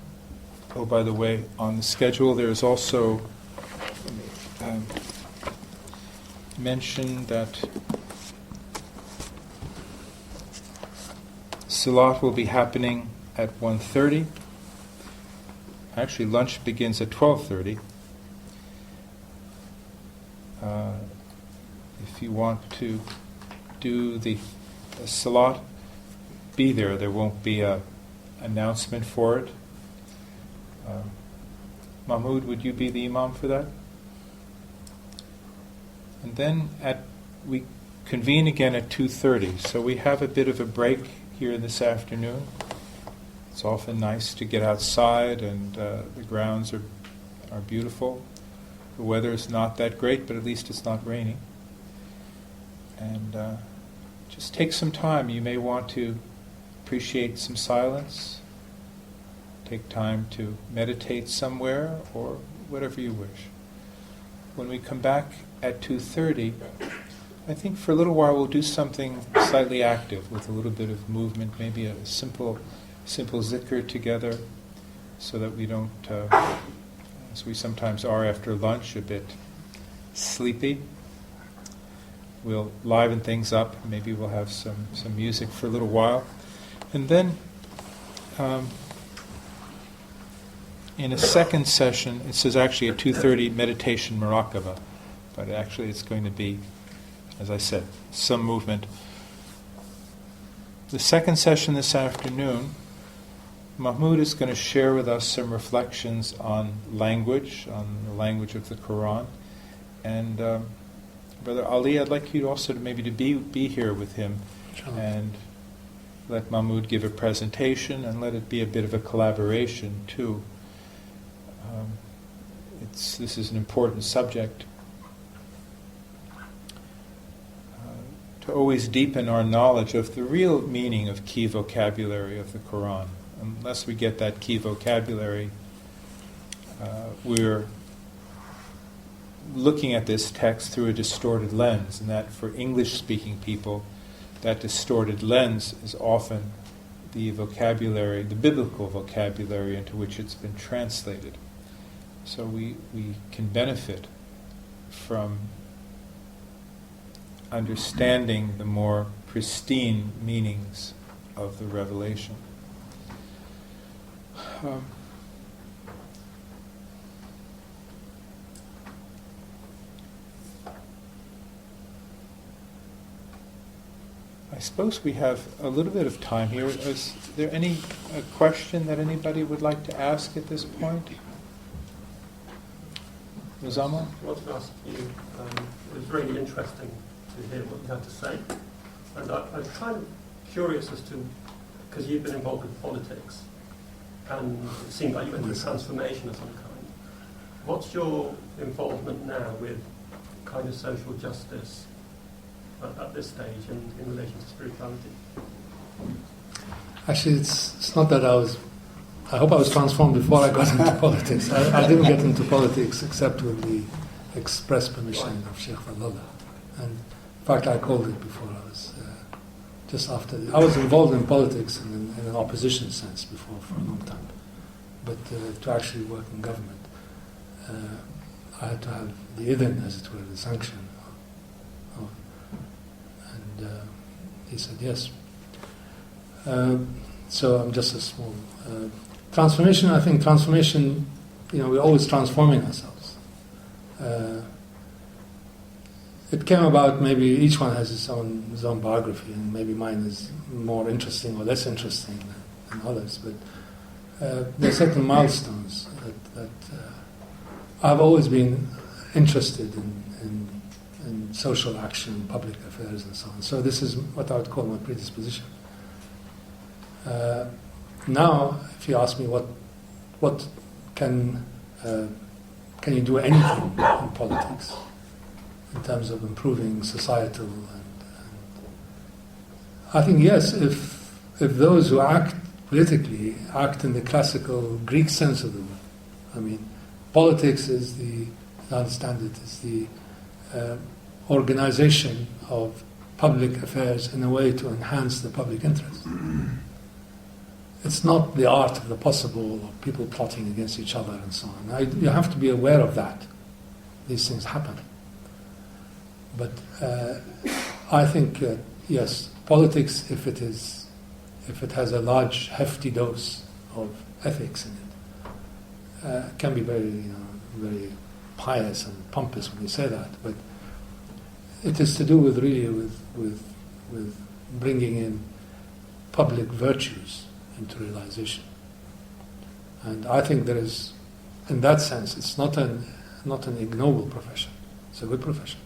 Speaker 1: oh, by the way, on the schedule there is also mentioned that Salat will be happening at 1:30. Actually, lunch begins at 12:30. If you want to do the Salat, be there. There won't be an announcement for it. Mahmoud, would you be the Imam for that? And then we convene again at 2:30. So we have a bit of a break here this afternoon. It's often nice to get outside, and the grounds are beautiful. The weather is not that great, but at least it's not raining. And just take some time. You may want to appreciate some silence, take time to meditate somewhere, or whatever you wish. When we come back at 2:30, I think for a little while we'll do something slightly active with a little bit of movement, maybe a simple zikr together, so that we don't as we sometimes are after lunch, a bit sleepy. We'll liven things up. Maybe we'll have some music for a little while. And then in a second session, it says actually at 2:30 meditation Murakaba, but actually it's going to be, as I said, some movement. The second session this afternoon, Mahmoud is going to share with us some reflections on language, on the language of the Quran. And Brother Ali, I'd like you also to maybe to be here with him and let Mahmoud give a presentation and let it be a bit of a collaboration too. This is an important subject. To always deepen our knowledge of the real meaning of key vocabulary of the Quran. Unless we get that key vocabulary, we're looking at this text through a distorted lens, and that for English-speaking people, that distorted lens is often the vocabulary, the biblical vocabulary into which it's been translated. So we can benefit from understanding the more pristine meanings of the revelation. I suppose we have a little bit of time here. Is there any question that anybody would like to ask at this point? Uzama?
Speaker 4: I wanted to ask you, it was really interesting to hear what you had to say. And I'm kind of curious as to, because you've been involved with politics, and it seemed like you went through a transformation of some kind. What's your involvement now with kind of social justice at this stage in relation to spirituality?
Speaker 3: Actually, it's not that I hope I was transformed before I got into politics. I didn't get into politics except with the express permission of Sheikh Fadlallah. And in fact, I called it before I was just after. I was involved in politics in an opposition sense before for a long time. But to actually work in government, I had to have the idhn, as it were, the sanction. And he said yes. So I'm just a small... transformation, I think transformation, we're always transforming ourselves. It came about, maybe each one has his own biography, and maybe mine is more interesting or less interesting than others, but there are certain milestones that I've always been interested in social action, public affairs and so on. So this is what I would call my predisposition. Now, if you ask me what can you do anything in politics in terms of improving societal and I think yes, if those who act politically act in the classical Greek sense of the word. I mean, politics is I understand it, is the organization of public affairs in a way to enhance the public interest. It's not the art of the possible, or people plotting against each other and so on. You have to be aware of that. These things happen. But I think, yes, politics, if it has a large, hefty dose of ethics in it, can be very, very pious and pompous when you say that. But it is to do with bringing in public virtues into realization. And I think there is, in that sense, it's not an ignoble profession. It's a good profession.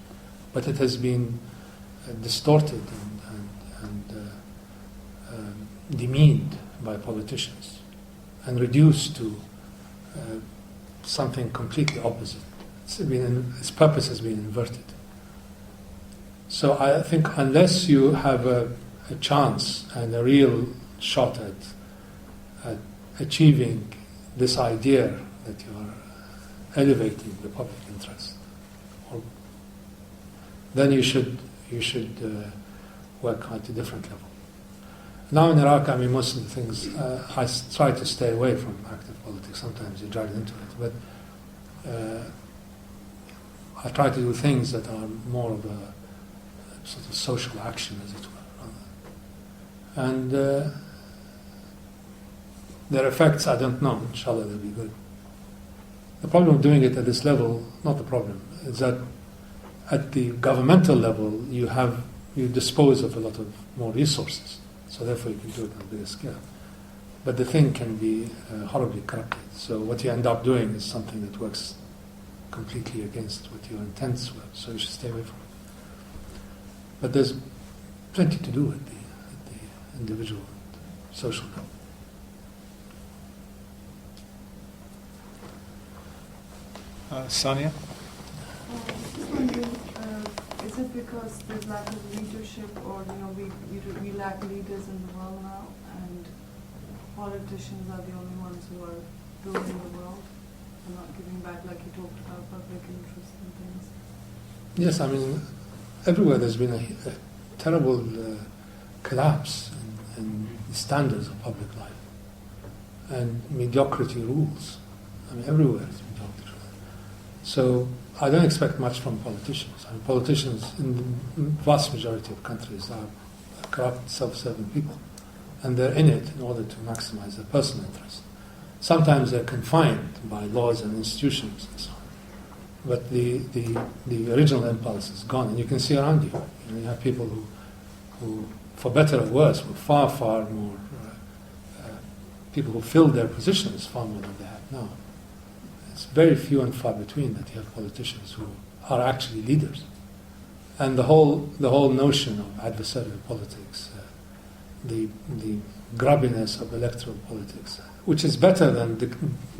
Speaker 3: But it has been distorted and demeaned by politicians and reduced to something completely opposite. Its purpose has been inverted. So I think unless you have a chance and a real shot at achieving this idea that you are elevating the public interest, then you should work at a different level. Now in Iraq, most of the things I try to stay away from active politics. Sometimes you drag into it, but I try to do things that are more of a sort of social action, as it were. And their effects, I don't know. Inshallah, they'll be good. The problem of doing it at this level, not the problem, is that at the governmental level, you dispose of a lot of more resources. So therefore you can do it on a bigger scale. But the thing can be horribly corrupted. So what you end up doing is something that works completely against what your intents were. So you should stay away from it. But there's plenty to do at the individual social level.
Speaker 1: Sonia?
Speaker 5: Just wondering, is it because there's lack of leadership, or we lack leaders in the world now, and politicians are the only ones who are ruling the world and not giving back, like you talked about, public interest and things?
Speaker 3: Yes, I mean, everywhere there's been a terrible collapse in the standards of public life, and mediocrity rules. I mean, everywhere it's mediocrity. So I don't expect much from politicians. I mean, politicians in the vast majority of countries are corrupt, self-serving people, and they're in it in order to maximize their personal interest. Sometimes they're confined by laws and institutions and so on. But the original impulse is gone, and you can see around you. You have people who, for better or worse, were far, far more people who filled their positions far more than they have now. It's very few and far between that you have politicians who are actually leaders. And the whole notion of adversarial politics, the grubbiness of electoral politics, which is better than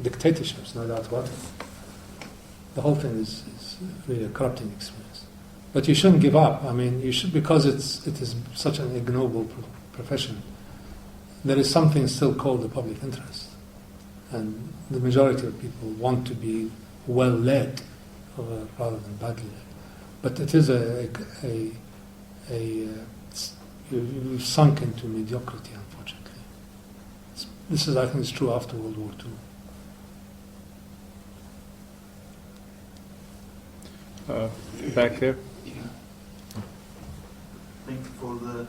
Speaker 3: dictatorships, no doubt about it. The whole thing is really a corrupting experience. But you shouldn't give up. I mean, you should, because it is such an ignoble profession. There is something still called the public interest. And the majority of people want to be well led rather than badly led. But it is you've sunk into mediocrity, unfortunately. This is, I think, is true after World War II.
Speaker 1: Back there.
Speaker 6: Thank you for the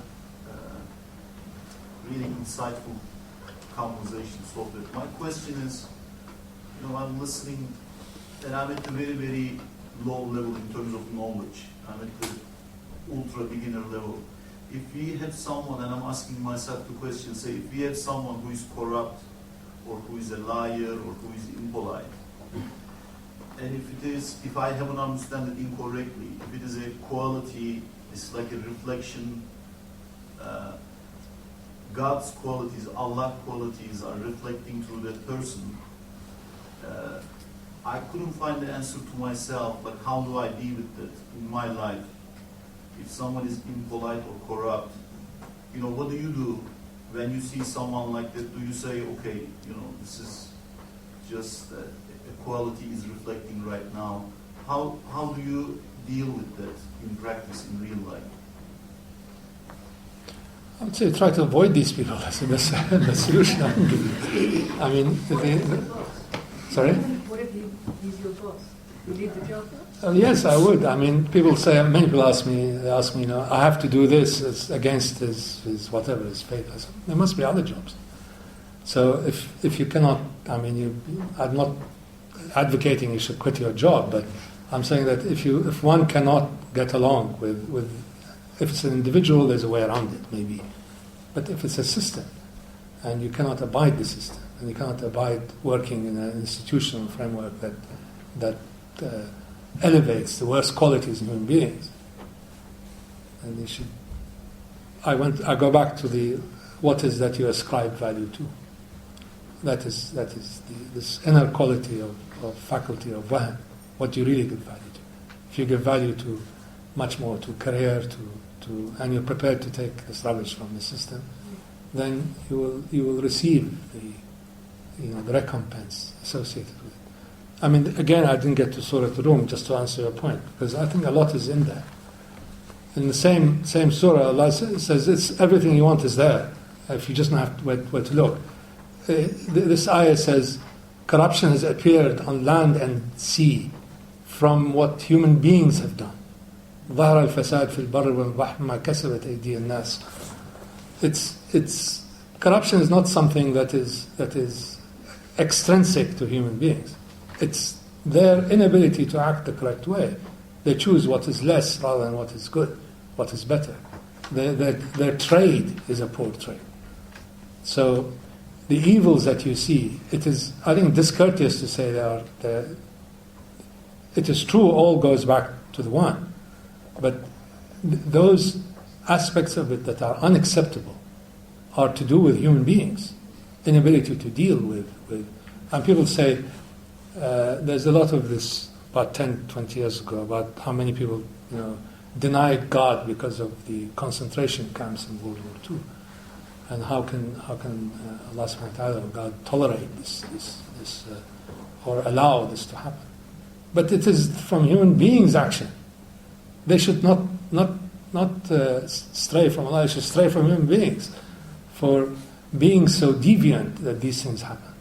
Speaker 6: really insightful conversation so far. My question is, I'm listening, and I'm at the very, very low level in terms of knowledge. I'm at the ultra beginner level. If we have someone, and I'm asking myself the question, say, if we have someone who is corrupt, or who is a liar, or who is impolite, and if I haven't understood it incorrectly, if it is a quality, it's like a reflection, God's qualities, Allah's qualities are reflecting through that person. I couldn't find the answer to myself, but how do I deal with that in my life? If someone is impolite or corrupt, what do you do when you see someone like that? Do you say, okay, this is just a quality is reflecting right now? How do you deal with that in practice, in real life?
Speaker 3: I would say try to avoid these people. That's the best solution I can give you. I mean, sorry?
Speaker 5: What if he's your boss? You leave the job?
Speaker 3: Yes, I would. I mean, many people ask me, I have to do this, it's against his whatever, his faith. I said, there must be other jobs. So if you cannot, I'm not advocating you should quit your job, but I'm saying that if one cannot get along with if it's an individual, there's a way around it, maybe. But if it's a system, and you cannot abide the system, and you cannot abide working in an institutional framework that elevates the worst qualities in human beings, and you should. I go back to what is that you ascribe value to. That is this inner quality of faculty of wahm. What do you really give value to? If you give value to much more to career, and you're prepared to take this rubbish from the system, then you will receive the recompense associated with it. I mean, again, I didn't get to Surah Al-Rum just to answer your point, because I think a lot is in there. In the same surah, Allah says it's everything you want is there. If you just have to where to look. This ayah says, corruption has appeared on land and sea from what human beings have done. ظهر الفساد في البر والبحر ما كسبت أيدي الناس. It's corruption is not something that is extrinsic to human beings. It's their inability to act the correct way. They choose what is less rather than what is good, what is better. Their trade is a poor trade. So the evils that you see, it is, I think, discourteous to say it is true, all goes back to the one. But those aspects of it that are unacceptable are to do with human beings, inability to deal with. And people say, there's a lot of this about 10, 20 years ago about how many people, denied God because of the concentration camps in World War II. And how can Allah subhanahu wa ta'ala, God, tolerate this or allow this to happen? But it is from human beings' action. They should not stray from Allah. They should stray from human beings for being so deviant that these things happen.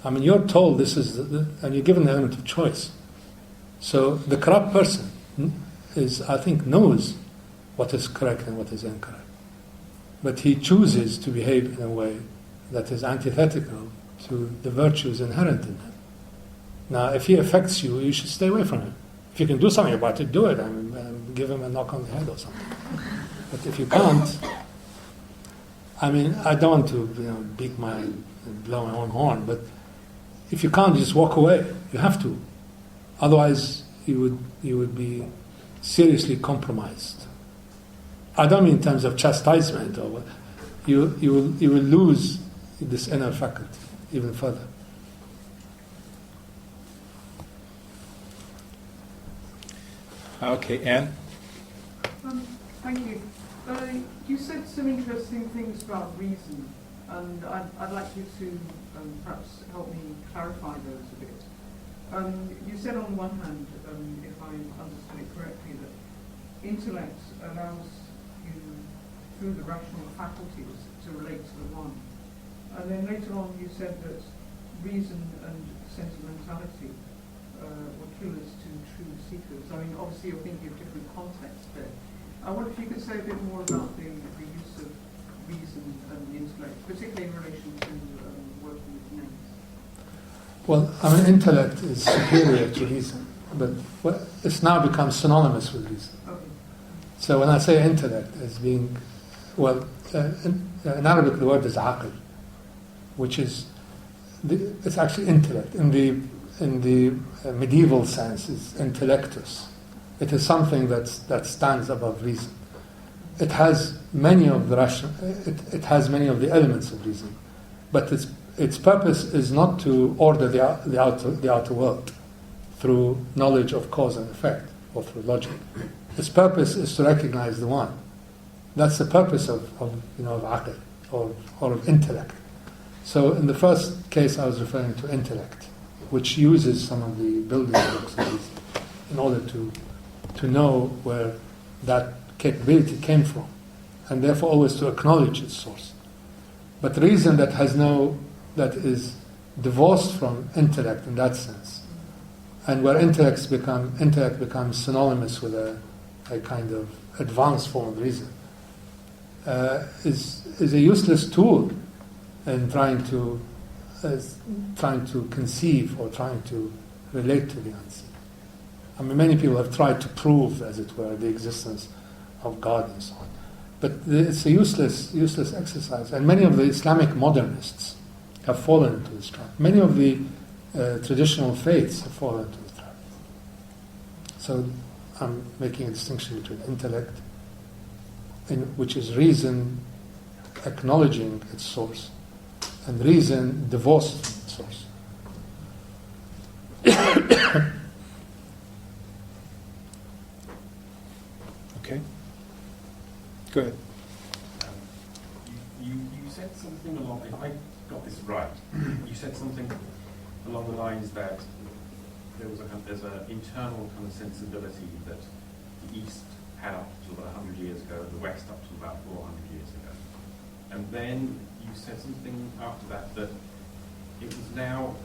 Speaker 3: I mean, you're told this is, and you're given the element of choice. So the corrupt person knows what is correct and what is incorrect. But he chooses to behave in a way that is antithetical to the virtues inherent in him. Now, if he affects you, you should stay away from him. If you can do something about it, do it. And give him a knock on the head or something. But if you can't, I don't want to blow my own horn, but if you can't, just walk away. You have to. Otherwise, you would be seriously compromised. I don't mean in terms of chastisement, or you will lose this inner faculty even further.
Speaker 1: Okay, Anne?
Speaker 5: Thank you. You said some interesting things about reason, and I'd like you to perhaps help me clarify those a bit. You said on the one hand, if I understood it correctly, that intellect allows you, through the rational faculties, to relate to the one. And then later on you said that reason and sentimentality were killers to true seekers. Obviously you're thinking of different contexts there. I wonder if you could say a bit more about the use of reason and the intellect, particularly in relation to working with names.
Speaker 3: Well, intellect is superior to reason, but it's now become synonymous with reason.
Speaker 5: Okay.
Speaker 3: So when I say intellect as being, in Arabic the word is aql, which is, it's actually intellect. In the medieval sense, it's intellectus. It is something that stands above reason. It has many of the it has many of the elements of reason, but its purpose is not to order the outer world through knowledge of cause and effect or through logic. Its purpose is to recognize the one. That's the purpose of aql or of intellect. So in the first case, I was referring to intellect, which uses some of the building blocks of reason in order to know where that capability came from, and therefore always to acknowledge its source. But reason that is divorced from intellect in that sense, and where intellect becomes synonymous with a kind of advanced form of reason, is a useless tool in trying to conceive or trying to relate to the unseen. Many people have tried to prove, as it were, the existence of God and so on. But it's a useless exercise. And many of the Islamic modernists have fallen into this trap. Many of the traditional faiths have fallen into this trap. So I'm making a distinction between intellect, which is reason acknowledging its source, and reason divorced from its source.
Speaker 1: Okay. Go ahead.
Speaker 7: You said something along, if I got this right, you said something along the lines that there's an internal kind of sensibility that the East had up to about 100 years ago, and the West up to about 400 years ago. And then you said something after that it was now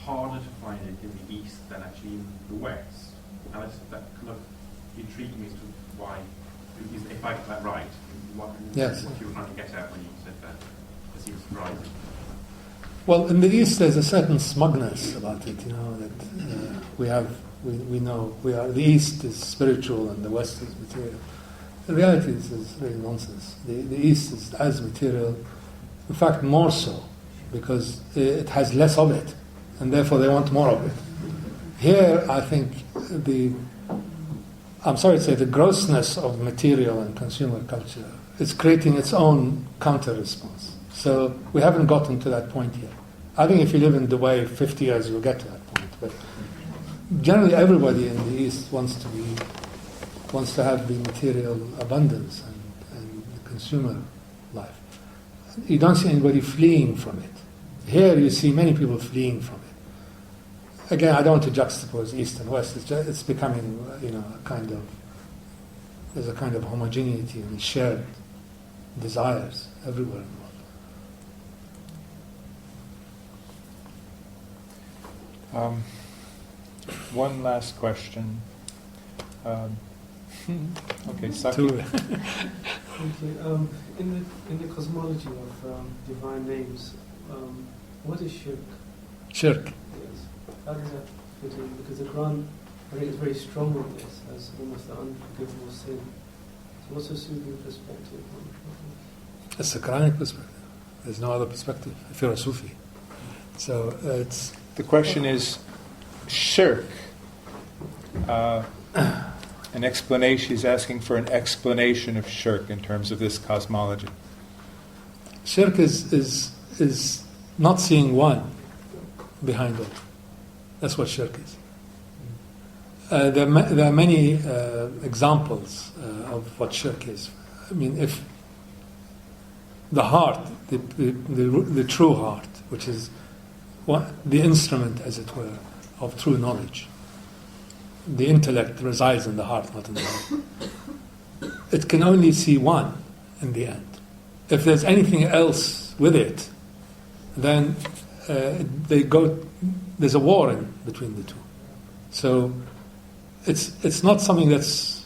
Speaker 7: harder to find it in the East than actually in the West. And that kind of intrigued me as to why, if I got that right, what
Speaker 3: Yes.
Speaker 7: you were trying to get at when you said that. It seems surprising.
Speaker 3: Well, in the East, there's a certain smugness about it. That we know the East is spiritual and the West is material. The reality is really nonsense. The East is as material, in fact, more so, because it has less of it, and therefore they want more of it. Here, I think I'm sorry to say, the grossness of material and consumer culture is creating its own counter-response. So we haven't gotten to that point yet. I think if you live in Dubai 50 years, you'll get to that point. But generally, everybody in the East wants to have the material abundance and the consumer life. You don't see anybody fleeing from it. Here, you see many people fleeing from it. Again, I don't want to juxtapose East and West. It's becoming, there's a kind of homogeneity and shared desires everywhere in the world.
Speaker 1: One last question. Okay, Saki.
Speaker 8: Thank you. In the cosmology of divine names, what is shirk?
Speaker 3: Shirk.
Speaker 8: Yes. How does that fit in? Because the Quran, I think, is very strong on this as almost an unforgivable sin. So what's a Sufi perspective on it?
Speaker 3: It's a Quranic perspective. There's no other perspective if you're a Sufi. So it's...
Speaker 1: The question is, shirk. An explanation. He's asking for an explanation of shirk in terms of this cosmology.
Speaker 3: Shirk is not seeing one behind all. That's what shirk is. There are many examples of what shirk is. I mean, if the heart, the true heart, which is the instrument, as it were, of true knowledge. The intellect resides in the heart, not in the head. It can only see one in the end. If there's anything else with it, then there's a war between the two. So it's not something that's...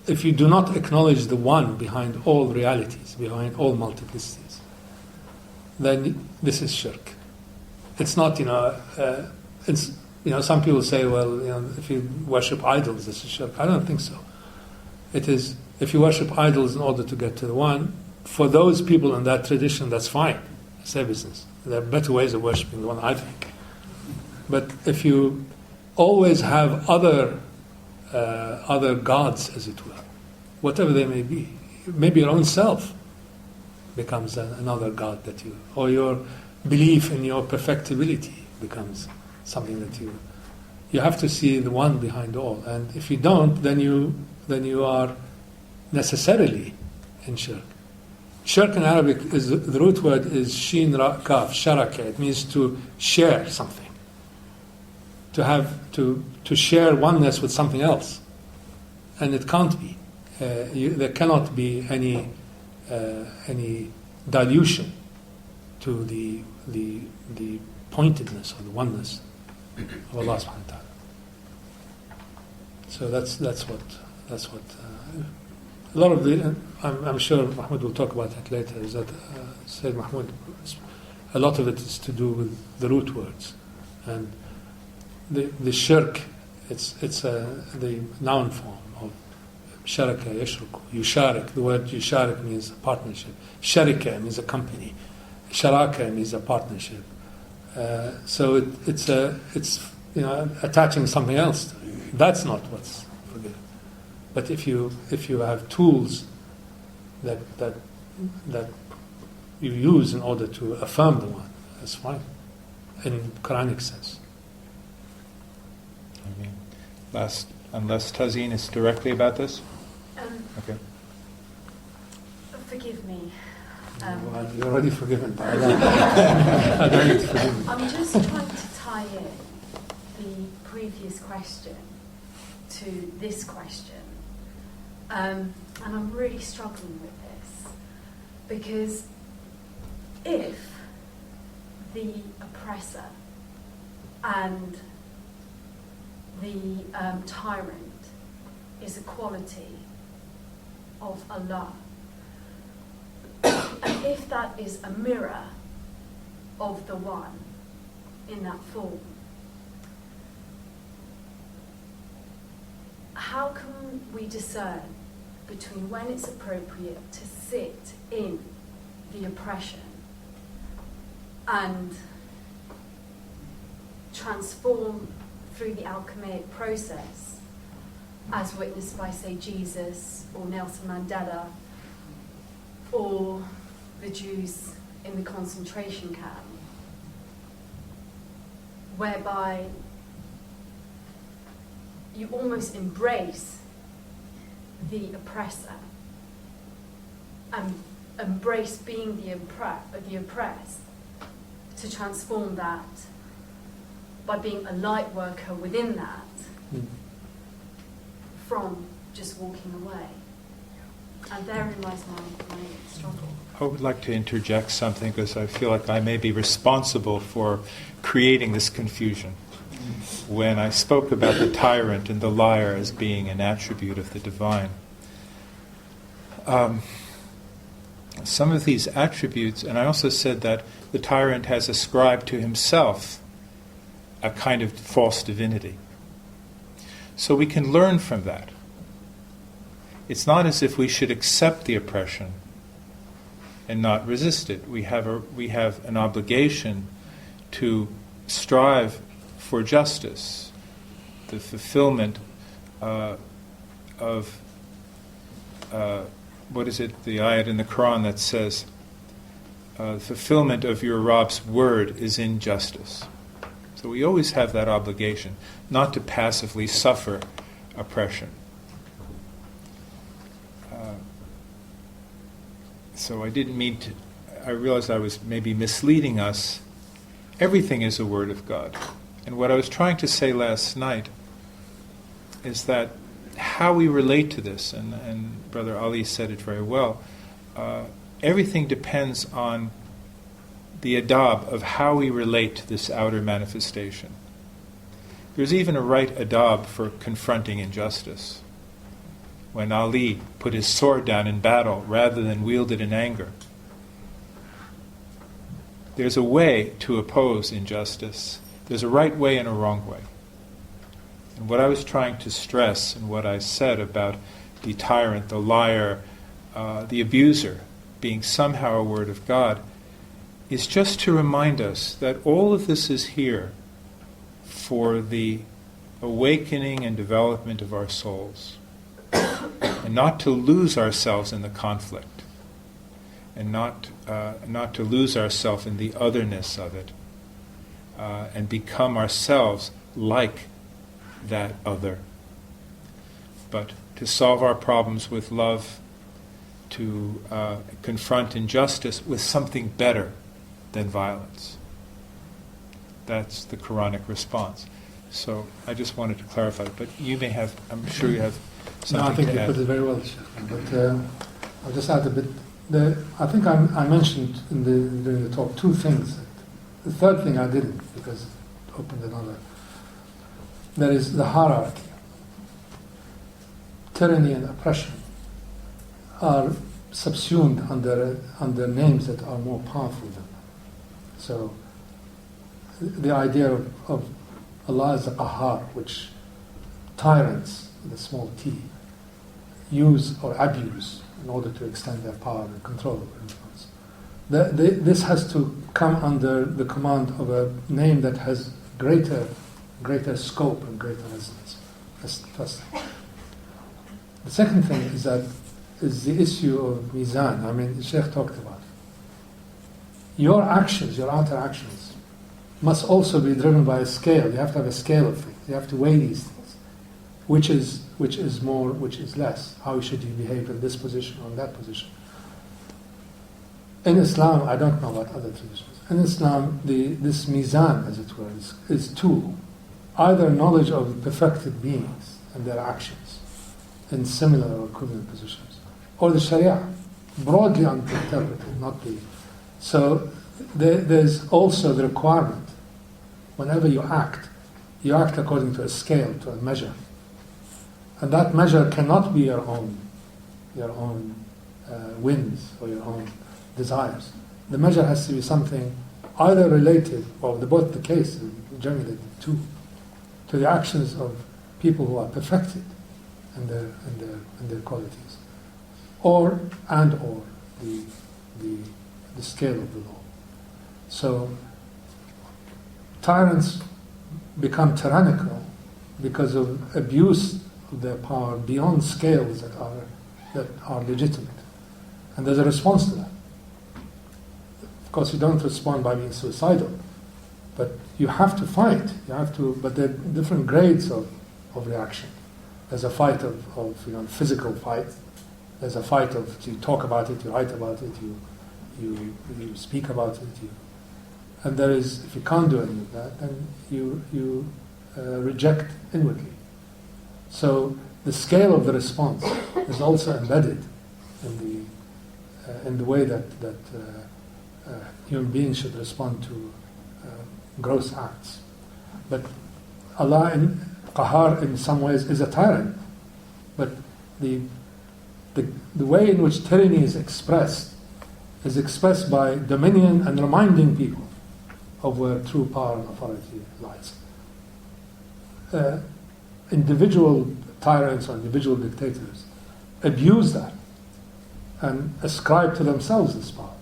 Speaker 3: If you do not acknowledge the one behind all realities, behind all multiplicities, then this is shirk. It's not, some people say, well, if you worship idols, this is shirk. I don't think so. It is, if you worship idols in order to get to the one, for those people in that tradition, that's fine. It's their business. There are better ways of worshipping the one, I think. But if you always have other gods, as it were, whatever they may be, maybe your own self becomes another god or your belief in your perfectibility becomes something that you have to see the one behind all. And if you don't, then you are necessarily in shirk. Shirk in Arabic is the root word is shin ra kaf, sharaka. It means to share something, to share oneness with something else, and it can't be. There cannot be any dilution to the pointedness or the oneness of Allah subhanahu wa ta'ala. So that's what a lot of the I'm sure Mahmoud will talk about that later, is that Sayyid Mahmoud, a lot of it is to do with the root words, and the shirk, it's the noun form of sharaka yashruku, yusharik. The word yusharik means a partnership. Sharika means a company. Sharaka means a partnership. So it's attaching something else to it. That's not what's forgiven. But if you have tools that you use in order to affirm the one, that's fine, in Quranic sense.
Speaker 1: Okay. Unless Tazeen is directly about this? Okay.
Speaker 9: Forgive me.
Speaker 3: Well, you're already forgiven by Allah. I don't need to forgive you.
Speaker 9: I'm just trying to tie in the previous question to this question. And I'm really struggling with this. Because if the oppressor and the tyrant is a quality of Allah. And if that is a mirror of the One in that form, how can we discern between when it's appropriate to sit in the oppression and transform through the alchemic process, as witnessed by, say, Jesus or Nelson Mandela or the Jews in the concentration camp, whereby you almost embrace the oppressor and embrace being the oppressed, to transform that by being a light worker within that, from just walking away. And therein lies my struggle.
Speaker 1: I would like to interject something because I feel like I may be responsible for creating this confusion. When I spoke about the tyrant and the liar as being an attribute of the divine, some of these attributes, and I also said that the tyrant has ascribed to himself a kind of false divinity. So we can learn from that. It's not as if we should accept the oppression and not resist it. We have an obligation to strive for justice, the fulfillment of what is it, the ayat in the Quran that says, the fulfillment of your Rabb's word is in justice. So we always have that obligation, not to passively suffer oppression. So I didn't mean to, I realized I was maybe misleading us. Everything is a word of God. And what I was trying to say last night is that how we relate to this, and Brother Ali said it very well, everything depends on the adab of how we relate to this outer manifestation. There's even a right adab for confronting injustice. When Ali put his sword down in battle rather than wield it in anger, there's a way to oppose injustice. There's a right way and a wrong way. And what I was trying to stress and what I said about the tyrant, the liar, the abuser being somehow a word of God is just to remind us that all of this is here for the awakening and development of our souls, and not to lose ourselves in the conflict, and not to lose ourselves in the otherness of it, and become ourselves like that other, but to solve our problems with love, to confront injustice with something better than violence. That's the Quranic response. So I just wanted to clarify, but you may have, I'm sure you have something
Speaker 3: No, I think
Speaker 1: to
Speaker 3: you
Speaker 1: add.
Speaker 3: put it very well, Sheikh. But I'll just add a bit. I think I mentioned during the talk two things. The third thing I didn't, because it opened another. There is the hierarchy. Tyranny and oppression are subsumed under names that are more powerful than them. So the idea of Allah as a qahar, which tyrants, with a small t, use or abuse in order to extend their power and control or influence. This has to come under the command of a name that has greater scope and greater resonance. That's the first thing. The second thing is the issue of mizan. I mean, the Sheikh talked about it. Your actions, your outer actions, must also be driven by a scale. You have to have a scale of things. You have to weigh these things. Which is more, which is less. How should you behave in this position or in that position? In Islam, I don't know about other traditions. In Islam, this mizan, as it were, is two. Either knowledge of perfected beings and their actions in similar or equivalent positions, or the Sharia, broadly interpreted, not the. So there's also the requirement, whenever you act according to a scale, to a measure. And that measure cannot be your own whims or your own desires. The measure has to be something either related, or both the case, generally to the actions of people who are perfected in their qualities, or the scale of the law. So tyrants become tyrannical because of abuse of their power beyond scales that are legitimate, and there's a response to that. Of course, you don't respond by being suicidal, but you have to fight. But there are different grades of reaction. There's a fight of physical fight. There's a fight of you talk about it, you write about it, you speak about it. And there is, if you can't do any of that, then you reject inwardly. So the scale of the response is also embedded in the way that human beings should respond to gross acts. But Allah in Qahar in some ways is a tyrant, but the way in which tyranny is expressed by dominion and reminding people of where true power and authority lies. Individual tyrants or individual dictators abuse that and ascribe to themselves this power.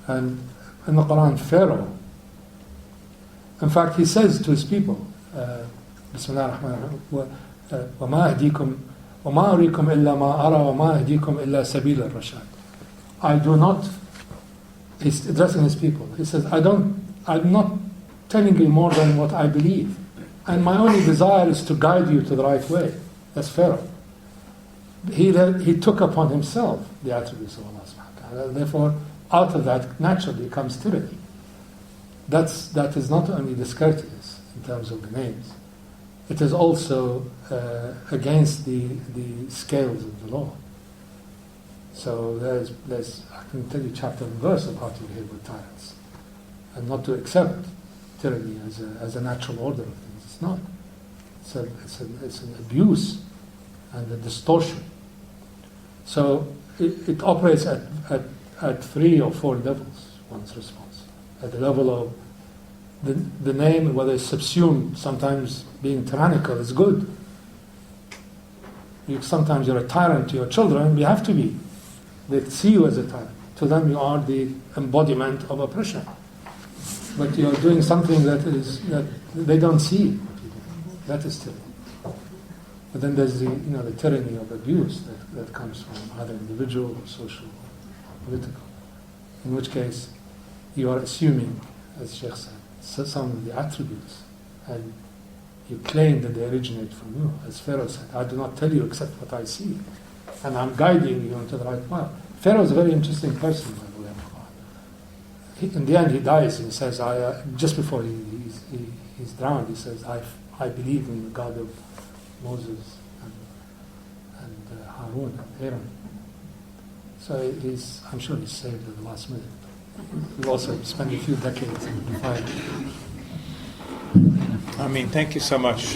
Speaker 3: And in the Quran, Pharaoh, in fact, he says to his people, Bismillah ar-Rahman ar-Rahim, وَمَا أَهْدِيكُمْ وَمَا أُرِيكُمْ إِلَّا مَا أَرَى وَمَا أَهْدِيكُمْ إِلَّا سَبِيلَ الرَّشَادِ. I do not, he's addressing his people, he says, I'm not telling you more than what I believe. And my only desire is to guide you to the right way. That's Pharaoh. He took upon himself the attributes of Allah subhanahu wa ta'ala. Therefore, out of that naturally comes tyranny. That is not only discourteous in terms of the names, it is also against the scales of the law. So there's I can tell you chapter and verse of how to behave with tyrants, and not to accept tyranny as a natural order of things. It's not. It's an abuse and a distortion. So it operates at 3 or 4 levels, one's response. At the level of the name, whether it's subsumed, sometimes being tyrannical is good. Sometimes you're a tyrant to your children, you have to be. They see you as a tyrant. To them you are the embodiment of oppression. But you're doing something that they don't see. That is tyranny. But then there's the tyranny of abuse that comes from either individual or social or political. In which case you are assuming, as Sheikh said, some of the attributes, and you claim that they originate from you. As Pharaoh said, I do not tell you except what I see, and I'm guiding you into the right path. Pharaoh is a very interesting person, by the way. In the end, he dies, and he says, just before he's drowned, he says, I believe in the God of Moses and Harun and Aaron. So I'm sure he's saved at the last minute. We'll also spend a few decades in the fire.
Speaker 1: I mean, thank you so much.